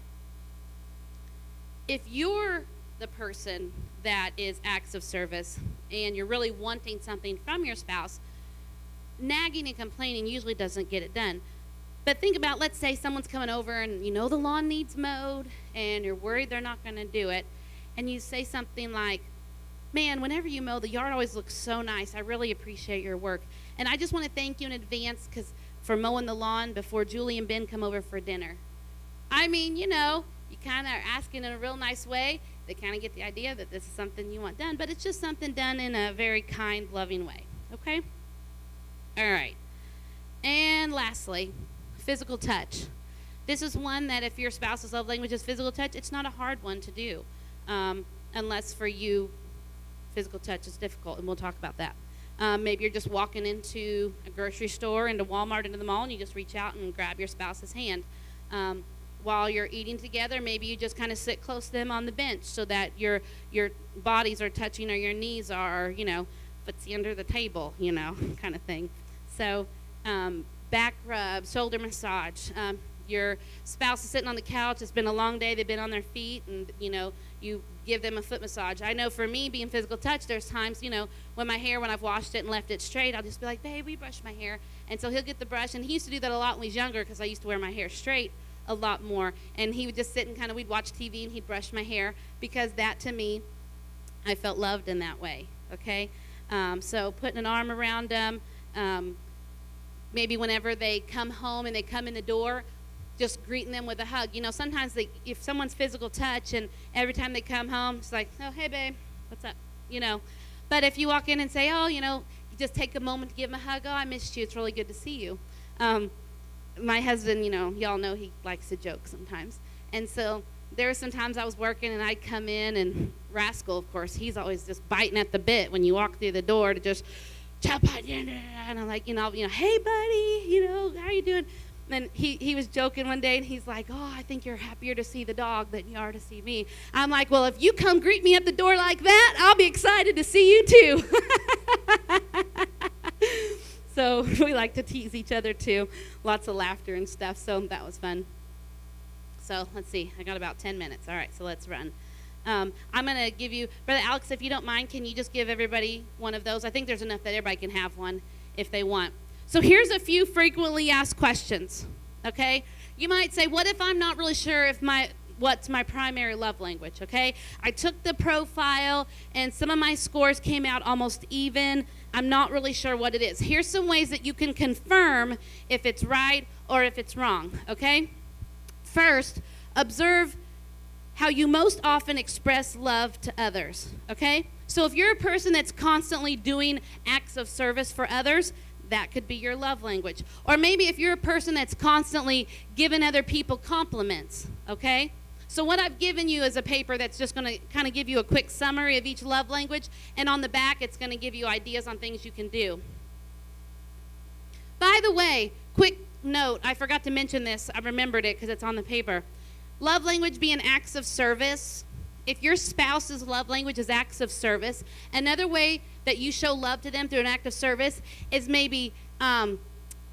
if you're the person that is acts of service and you're really wanting something from your spouse, nagging and complaining usually doesn't get it done. But think about, let's say someone's coming over and you know the lawn needs mowed and you're worried they're not going to do it, and you say something like, man, whenever you mow, the yard always looks so nice. I really appreciate your work. And I just want to thank you in advance for mowing the lawn before Julie and Ben come over for dinner. I mean, you know, you kind of are asking in a real nice way. They kind of get the idea that this is something you want done, but it's just something done in a very kind, loving way. Okay? All right. And lastly, physical touch. This is one that if your spouse's love language is physical touch, it's not a hard one to do, unless for you, physical touch is difficult, and we'll talk about that. Maybe you're just walking into a grocery store, into Walmart, into the mall, and you just reach out and grab your spouse's hand. while you're eating together, maybe you just kind of sit close to them on the bench so that your bodies are touching, or your knees are, footsie under the table, kind of thing. So back rub, shoulder massage. Your spouse is sitting on the couch. It's been a long day. They've been on their feet, and, you give them a foot massage. I know for me, being physical touch, there's times, when I've washed it and left it straight, I'll just be like, babe, we brush my hair. And so he'll get the brush, and he used to do that a lot when he was younger because I used to wear my hair straight a lot more. And he would just sit and we'd watch TV, and he'd brush my hair, because that, to me, I felt loved in that way, okay? So putting an arm around them, maybe whenever they come home and they come in the door, just greeting them with a hug. Sometimes if someone's physical touch, and every time they come home, it's like, oh, hey, babe, what's up? But if you walk in and say, oh, you just take a moment to give them a hug. Oh, I missed you. It's really good to see you. My husband, y'all know he likes to joke sometimes. And so there were some times I was working, and I'd come in, and Rascal, of course, he's always just biting at the bit when you walk through the door to just chop on you. And I'm like, hey, buddy, how are you doing? And he was joking one day, and he's like, oh, I think you're happier to see the dog than you are to see me. I'm like, well, if you come greet me at the door like that, I'll be excited to see you too. So we like to tease each other too. Lots of laughter and stuff, so that was fun. So let's see. I got about 10 minutes. All right, so let's run. I'm going to give you, Brother Alex, if you don't mind, can you just give everybody one of those? I think there's enough that everybody can have one if they want. So here's a few frequently asked questions, okay? You might say, what if I'm not really sure what's my primary love language, okay? I took the profile, and some of my scores came out almost even. I'm not really sure what it is. Here's some ways that you can confirm if it's right or if it's wrong, okay? First, observe how you most often express love to others, okay? So if you're a person that's constantly doing acts of service for others, that could be your love language. Or maybe if you're a person that's constantly giving other people compliments, okay? So what I've given you is a paper that's just going to kind of give you a quick summary of each love language, and on the back it's going to give you ideas on things you can do. By the way, quick note, I forgot to mention this. I remembered it because it's on the paper. Love language being acts of service. If your spouse's love language is acts of service, another way that you show love to them through an act of service is maybe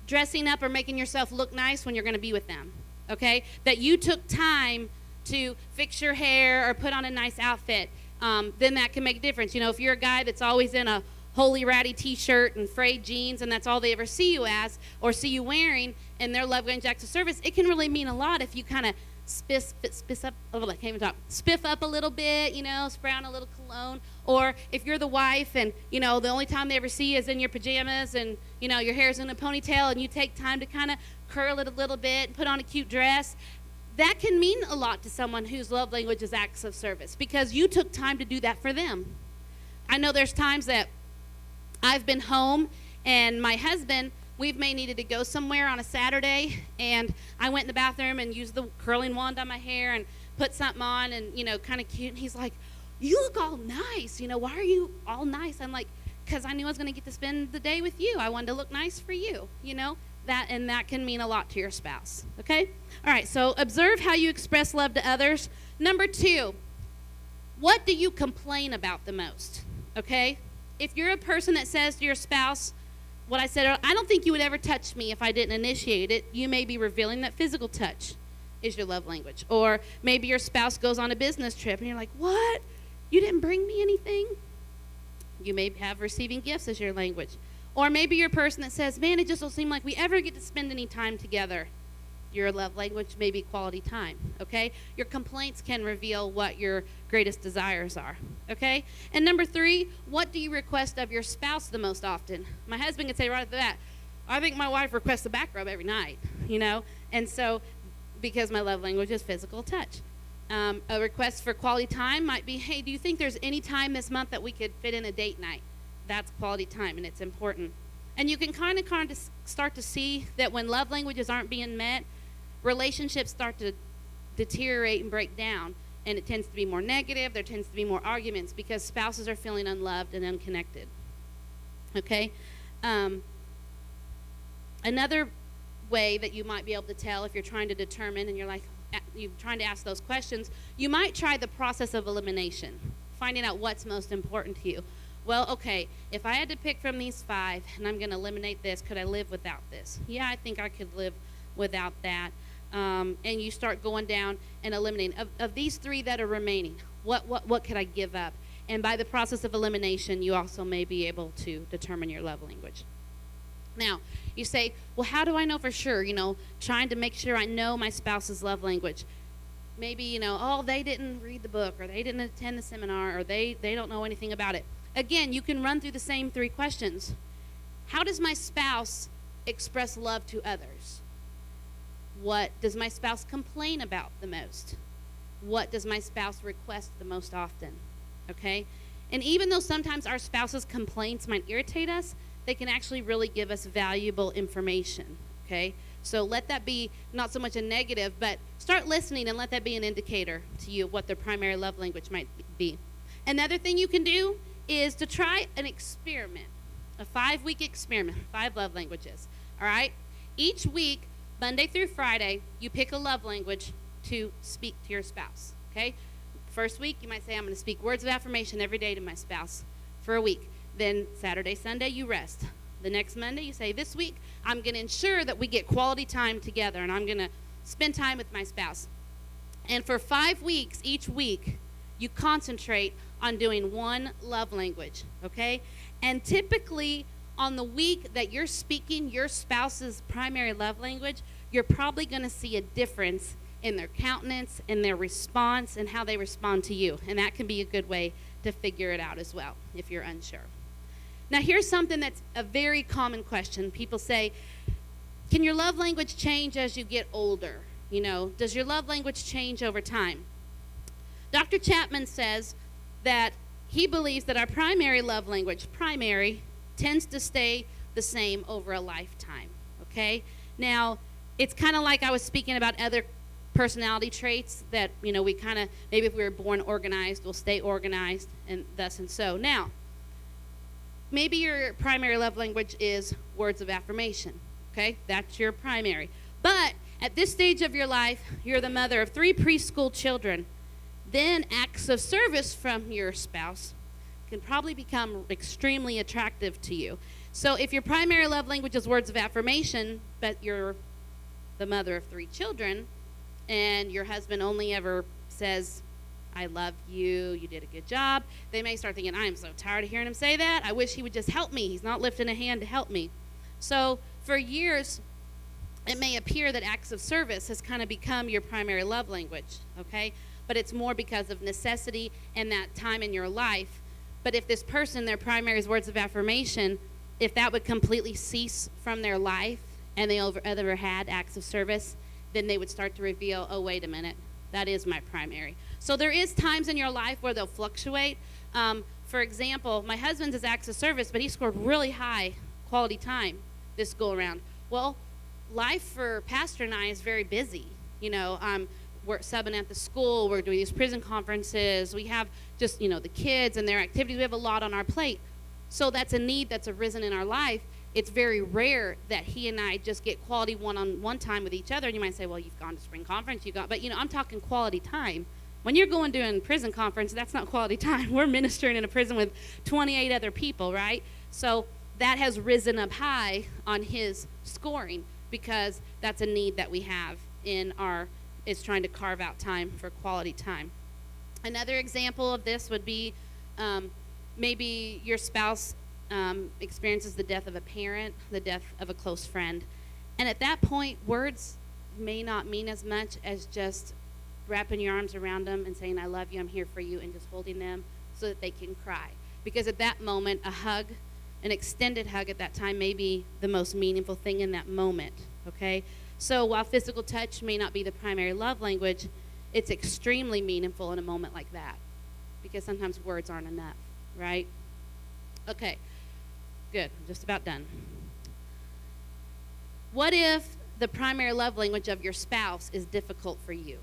dressing up or making yourself look nice when you're going to be with them, okay? That you took time to fix your hair or put on a nice outfit, then that can make a difference. If you're a guy that's always in a holy ratty t-shirt and frayed jeans, and that's all they ever see you as or see you wearing, and their love language acts of service, it can really mean a lot if you kind of spiff up a little bit, spray on a little cologne. Or if you're the wife and, the only time they ever see you is in your pajamas, and, your hair's in a ponytail, and you take time to kind of curl it a little bit and put on a cute dress, that can mean a lot to someone whose love language is acts of service, because you took time to do that for them. I know there's times that I've been home, and my husband, we may needed to go somewhere on a Saturday, and I went in the bathroom and used the curling wand on my hair and put something on, and, kind of cute. And he's like, you look all nice. Why are you all nice? I'm like, because I knew I was going to get to spend the day with you. I wanted to look nice for you, that can mean a lot to your spouse, okay? All right, so observe how you express love to others. Number 2, what do you complain about the most, okay? If you're a person that says to your spouse, what I said, I don't think you would ever touch me if I didn't initiate it, you may be revealing that physical touch is your love language. Or maybe your spouse goes on a business trip and you're like, what? You didn't bring me anything? You may have receiving gifts as your language. Or maybe you're a person that says, man, it just don't seem like we ever get to spend any time together. Your love language may be quality time, okay? Your complaints can reveal what your greatest desires are, okay? And number 3, what do you request of your spouse the most often? My husband could say right after that, I think my wife requests a back rub every night, And so, because my love language is physical touch. A request for quality time might be, hey, do you think there's any time this month that we could fit in a date night? That's quality time, and it's important. And you can kind of start to see that when love languages aren't being met, relationships start to deteriorate and break down, and it tends to be more negative. There tends to be more arguments because spouses are feeling unloved and unconnected, okay? Another way that you might be able to tell if you're trying to determine and you're like, you're trying to ask those questions, you might try the process of elimination, finding out what's most important to you. Well, okay, if I had to pick from these 5 and I'm going to eliminate this, could I live without this? Yeah, I think I could live without that. And you start going down and eliminating. Of these 3 that are remaining, what could I give up? And by the process of elimination, you also may be able to determine your love language. Now, you say, well, how do I know for sure? Trying to make sure I know my spouse's love language. Maybe, oh, they didn't read the book, or they didn't attend the seminar, or they don't know anything about it. Again, you can run through the same 3 questions. How does my spouse express love to others? What does my spouse complain about the most? What does my spouse request the most often? Okay? And even though sometimes our spouse's complaints might irritate us, they can actually really give us valuable information. Okay? So let that be not so much a negative, but start listening and let that be an indicator to you of what their primary love language might be. Another thing you can do is to try an experiment, a 5-week experiment, 5 love languages. All right? Each week, Monday through Friday, you pick a love language to speak to your spouse. Okay? First week, you might say, I'm going to speak words of affirmation every day to my spouse for a week. Then Saturday, Sunday, you rest. The next Monday, you say, this week, I'm going to ensure that we get quality time together, and I'm going to spend time with my spouse. And for 5 weeks, each week, you concentrate on doing one love language, okay? And typically, on the week that you're speaking your spouse's primary love language, you're probably going to see a difference in their countenance, in their response, and how they respond to you. And that can be a good way to figure it out as well, if you're unsure. Now, here's something that's a very common question. People say, can your love language change as you get older? Does your love language change over time? Dr. Chapman says that he believes that our primary love language, tends to stay the same over a lifetime, okay? Now, it's kind of like I was speaking about other personality traits that, we kind of, maybe if we were born organized, we'll stay organized, and thus and so. Now, maybe your primary love language is words of affirmation, okay? That's your primary. But at this stage of your life, you're the mother of 3 preschool children. Then acts of service from your spouse can probably become extremely attractive to you. So if your primary love language is words of affirmation, but you're the mother of 3 children, and your husband only ever says, I love you, you did a good job, they may start thinking, I am so tired of hearing him say that. I wish he would just help me. He's not lifting a hand to help me. So for years, it may appear that acts of service has kind of become your primary love language, okay? But it's more because of necessity and that time in your life. But if this person, their primary is words of affirmation, if that would completely cease from their life and they ever had acts of service, then they would start to reveal, oh, wait a minute, that is my primary. So there is times in your life where they'll fluctuate. For example, my husband's is acts of service, but he scored really high quality time this go around. Well, life for Pastor and I is very busy. We're subbing at the school, we're doing these prison conferences, we have just, the kids and their activities, we have a lot on our plate. So that's a need that's arisen in our life. It's very rare that he and I just get quality one-on-one time with each other. And you might say, well, you've gone to spring conference, but I'm talking quality time. When you're going to a prison conference, that's not quality time. We're ministering in a prison with 28 other people, right? So that has risen up high on his scoring because that's a need that we have is trying to carve out time for quality time. Another example of this would be maybe your spouse experiences the death of a parent, the death of a close friend. And at that point, words may not mean as much as just wrapping your arms around them and saying, I love you, I'm here for you, and just holding them so that they can cry. Because at that moment, a hug, an extended hug at that time may be the most meaningful thing in that moment, okay? So while physical touch may not be the primary love language, it's extremely meaningful in a moment like that because sometimes words aren't enough, right? Okay, good. I'm just about done. What if the primary love language of your spouse is difficult for you?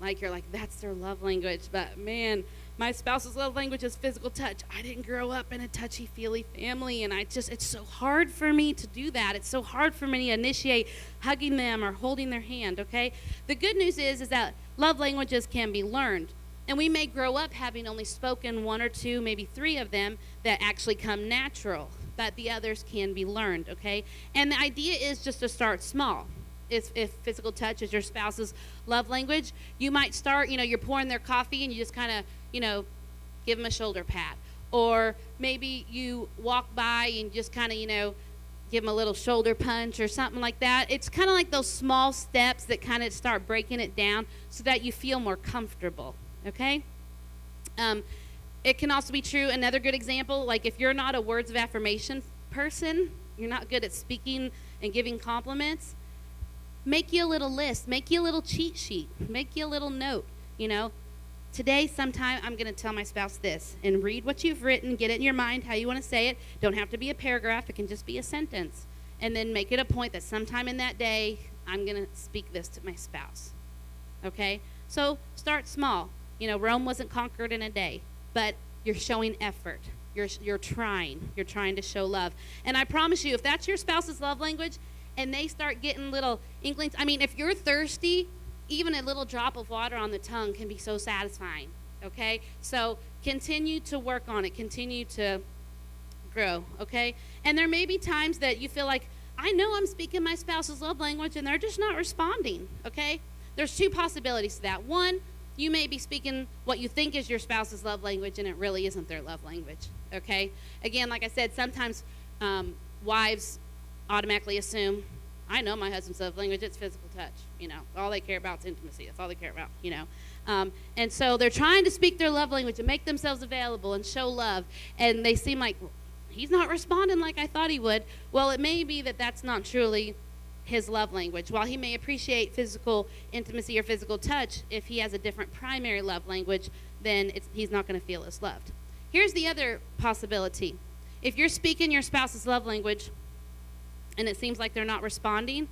Like you're like, that's their love language. But man, my spouse's love language is physical touch. I didn't grow up in a touchy-feely family, and it's so hard for me to do that. It's so hard for me to initiate hugging them or holding their hand, okay? The good news is that love languages can be learned. And we may grow up having only spoken one or two, maybe three of them that actually come natural, but the others can be learned, okay? And the idea is just to start small. If physical touch is your spouse's love language, you might start, you're pouring their coffee and you just kind of, give them a shoulder pat. Or maybe you walk by and just kind of, give them a little shoulder punch or something like that. It's kind of like those small steps that kind of start breaking it down so that you feel more comfortable, okay? It can also be true, another good example, like if you're not a words of affirmation person, you're not good at speaking and giving compliments, make you a little list, make you a little cheat sheet, make you a little note, Today, sometime, I'm going to tell my spouse this, and read what you've written, get it in your mind how you want to say it. Don't have to be a paragraph. It can just be a sentence. And then make it a point that sometime in that day, I'm going to speak this to my spouse. Okay? So start small. Rome wasn't conquered in a day, but you're showing effort. You're trying. You're trying to show love. And I promise you, if that's your spouse's love language, and they start getting little inklings, if you're thirsty, even a little drop of water on the tongue can be so satisfying, okay? So continue to work on it. Continue to grow, okay? And there may be times that you feel like, I know I'm speaking my spouse's love language and they're just not responding, okay? There's two possibilities to that. One, you may be speaking what you think is your spouse's love language and it really isn't their love language, okay? Again, like I said, sometimes wives automatically assume, I know my husband's love language, it's physical touch, all they care about is intimacy, that's all they care about, and so they're trying to speak their love language and make themselves available and show love, and they seem like, well, he's not responding like I thought he would. Well, it may be that that's not truly his love language. While he may appreciate physical intimacy or physical touch, if he has a different primary love language, then he's not going to feel as loved. Here's the other possibility. If you're speaking your spouse's love language, and it seems like they're not responding,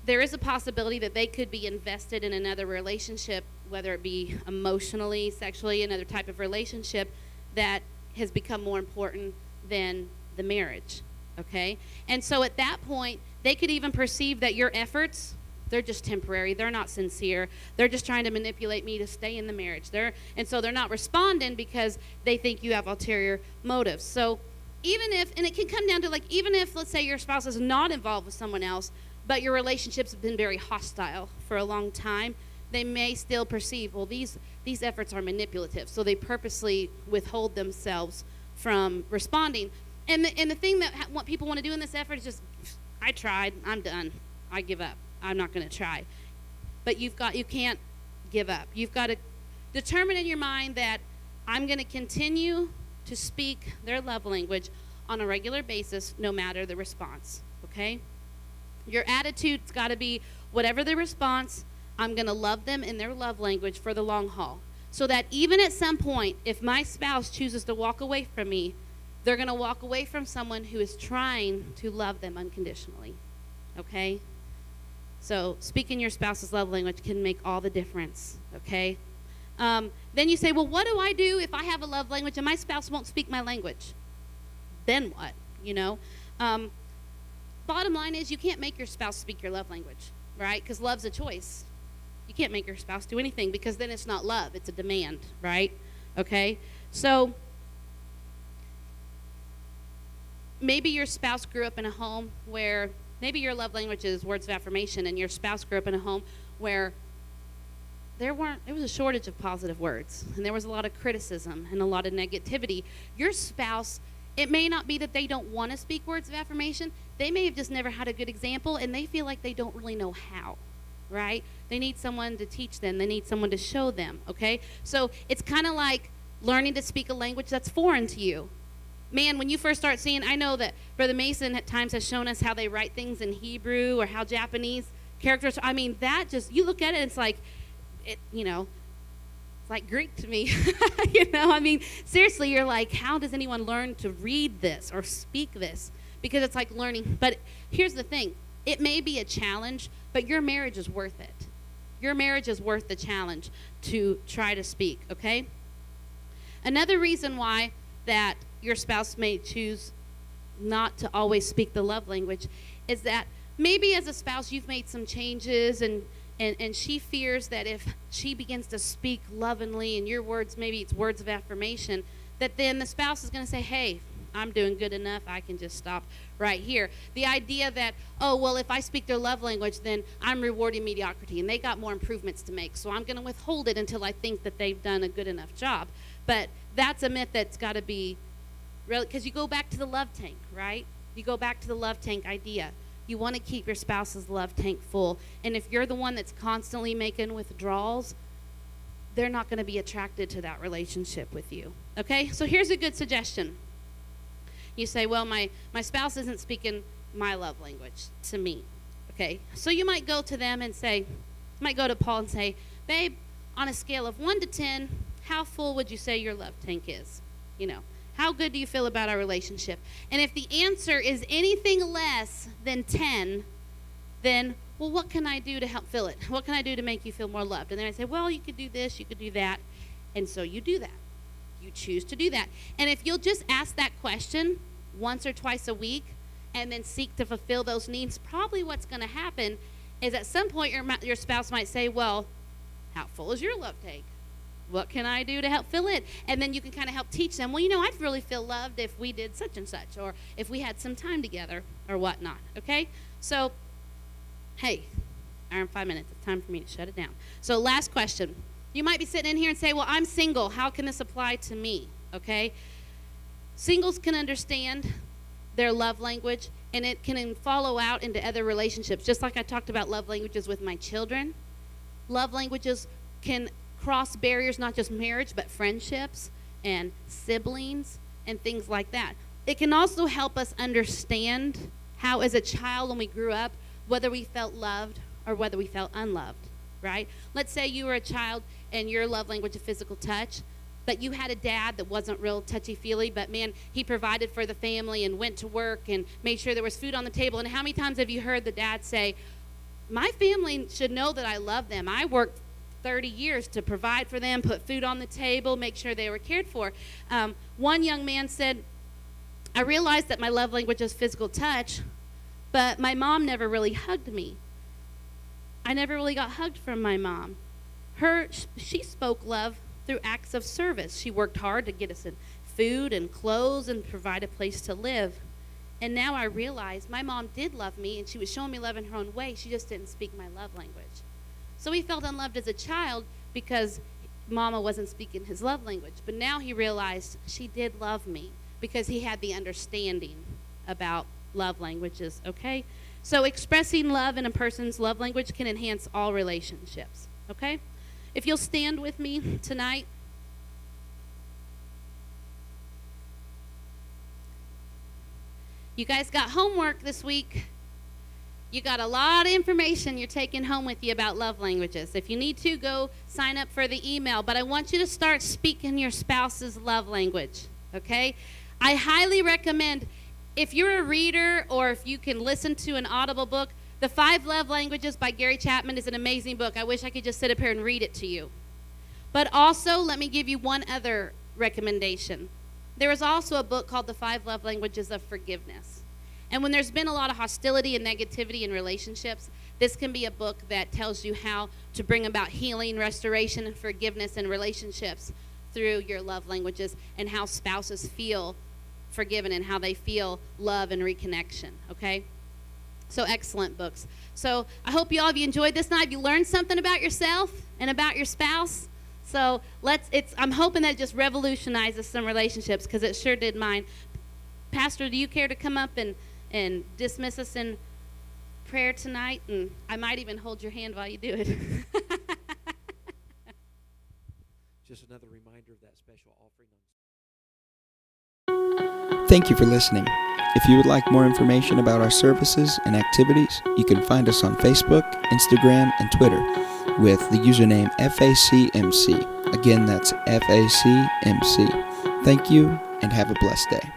there is a possibility that they could be invested in another relationship, whether it be emotionally, sexually, another type of relationship that has become more important than the marriage, okay? And so at that point, they could even perceive that your efforts, they're just temporary, they're not sincere, they're just trying to manipulate me to stay in the marriage. And so they're not responding because they think you have ulterior motives. So even if, and it can come down to even if, let's say your spouse is not involved with someone else, but your relationships have been very hostile for a long time, they may still perceive, well, these efforts are manipulative, so they purposely withhold themselves from responding. And the thing that what people want to do in this effort is just, I tried, I'm done, I give up, I'm not going to try. But you can't give up. You've got to determine in your mind that I'm going to continue to speak their love language on a regular basis, no matter the response, okay? Your attitude's got to be, whatever the response, I'm going to love them in their love language for the long haul. So that even at some point, if my spouse chooses to walk away from me, they're going to walk away from someone who is trying to love them unconditionally, okay? So speaking your spouse's love language can make all the difference, okay? Then you say, well, what do I do if I have a love language and my spouse won't speak my language? Then what, Bottom line is you can't make your spouse speak your love language, right? Because love's a choice. You can't make your spouse do anything because then it's not love, it's a demand, right? Okay? So maybe your spouse grew up in a home where, maybe your love language is words of affirmation and your spouse grew up in a home where there was a shortage of positive words and there was a lot of criticism and a lot of negativity. Your spouse, it may not be that they don't want to speak words of affirmation. They may have just never had a good example and they feel like they don't really know how, right? They need someone to teach them. They need someone to show them, okay? So it's kind of like learning to speak a language that's foreign to you. Man, when you first start seeing, I know that Brother Mason at times has shown us how they write things in Hebrew or how Japanese characters, that just, you look at it and it's like, it's like Greek to me. Seriously, you're like, how does anyone learn to read this or speak this? Because it's like learning. But here's the thing. It may be a challenge, but your marriage is worth it. Your marriage is worth the challenge to try to speak, okay? Another reason why that your spouse may choose not to always speak the love language is that maybe as a spouse you've made some changes and she fears that if she begins to speak lovingly in your words, maybe it's words of affirmation, that then the spouse is going to say, hey, I'm doing good enough, I can just stop right here. The idea that, oh, well, if I speak their love language, then I'm rewarding mediocrity, and they got more improvements to make, so I'm going to withhold it until I think that they've done a good enough job. But that's a myth that's got to be, because you go back to the love tank, right? You go back to the love tank idea. You want to keep your spouse's love tank full. And if you're the one that's constantly making withdrawals, they're not going to be attracted to that relationship with you. Okay? So here's a good suggestion. You say, well, my spouse isn't speaking my love language to me. Okay? So you might go to them and say, might go to Paul and say, babe, on a scale of 1 to 10, how full would you say your love tank is? You know, how good do you feel about our relationship? And if the answer is anything less than 10, then, well, what can I do to help fill it? What can I do to make you feel more loved? And then I say, well, you could do this, you could do that. And so you do that. You choose to do that. And if you'll just ask that question once or twice a week and then seek to fulfill those needs, probably what's going to happen is at some point your spouse might say, well, how full is your love tank? What can I do to help fill it? And then you can kind of help teach them, well, you know, I'd really feel loved if we did such and such, or if we had some time together, or whatnot, okay? So, hey, I'm 5 minutes. It's time for me to shut it down. So last question. You might be sitting in here and say, well, I'm single. How can this apply to me, okay? Singles can understand their love language, and it can follow out into other relationships. Just like I talked about love languages with my children, love languages can cross barriers, not just marriage, but friendships and siblings and things like that. It can also help us understand how, as a child, when we grew up, whether we felt loved or whether we felt unloved, right? Let's say you were a child and your love language is physical touch, but you had a dad that wasn't real touchy-feely, but man, he provided for the family and went to work and made sure there was food on the table. And how many times have you heard the dad say, my family should know that I love them. I worked 30 years to provide for them, put food on the table, make sure they were cared for. One young man said, I realized that my love language is physical touch, but my mom never really hugged me. I never really got hugged from my mom. She spoke love through acts of service. She worked hard to get us in food and clothes and provide a place to live. And now I realize my mom did love me, and she was showing me love in her own way. She just didn't speak my love language. So he felt unloved as a child because mama wasn't speaking his love language. But now he realized she did love me because he had the understanding about love languages, okay? So expressing love in a person's love language can enhance all relationships, okay? If you'll stand with me tonight. You guys got homework this week. You got a lot of information you're taking home with you about love languages. If you need to, go sign up for the email. But I want you to start speaking your spouse's love language, okay? I highly recommend, if you're a reader or if you can listen to an Audible book, The 5 Love Languages by Gary Chapman is an amazing book. I wish I could just sit up here and read it to you. But also, let me give you one other recommendation. There is also a book called The 5 Love Languages of Forgiveness. And when there's been a lot of hostility and negativity in relationships, this can be a book that tells you how to bring about healing, restoration, and forgiveness in relationships through your love languages, and how spouses feel forgiven and how they feel love and reconnection, okay? So excellent books. So I hope you enjoyed this night. You learned something about yourself and about your spouse. So I'm hoping that it just revolutionizes some relationships, because it sure did mine. Pastor, do you care to come up and dismiss us in prayer tonight? And I might even hold your hand while you do it. Just another reminder of that special offering. Thank you for listening. If you would like more information about our services and activities, you can find us on Facebook, Instagram, and Twitter with the username FACMC. Again, that's FACMC. Thank you, and have a blessed day.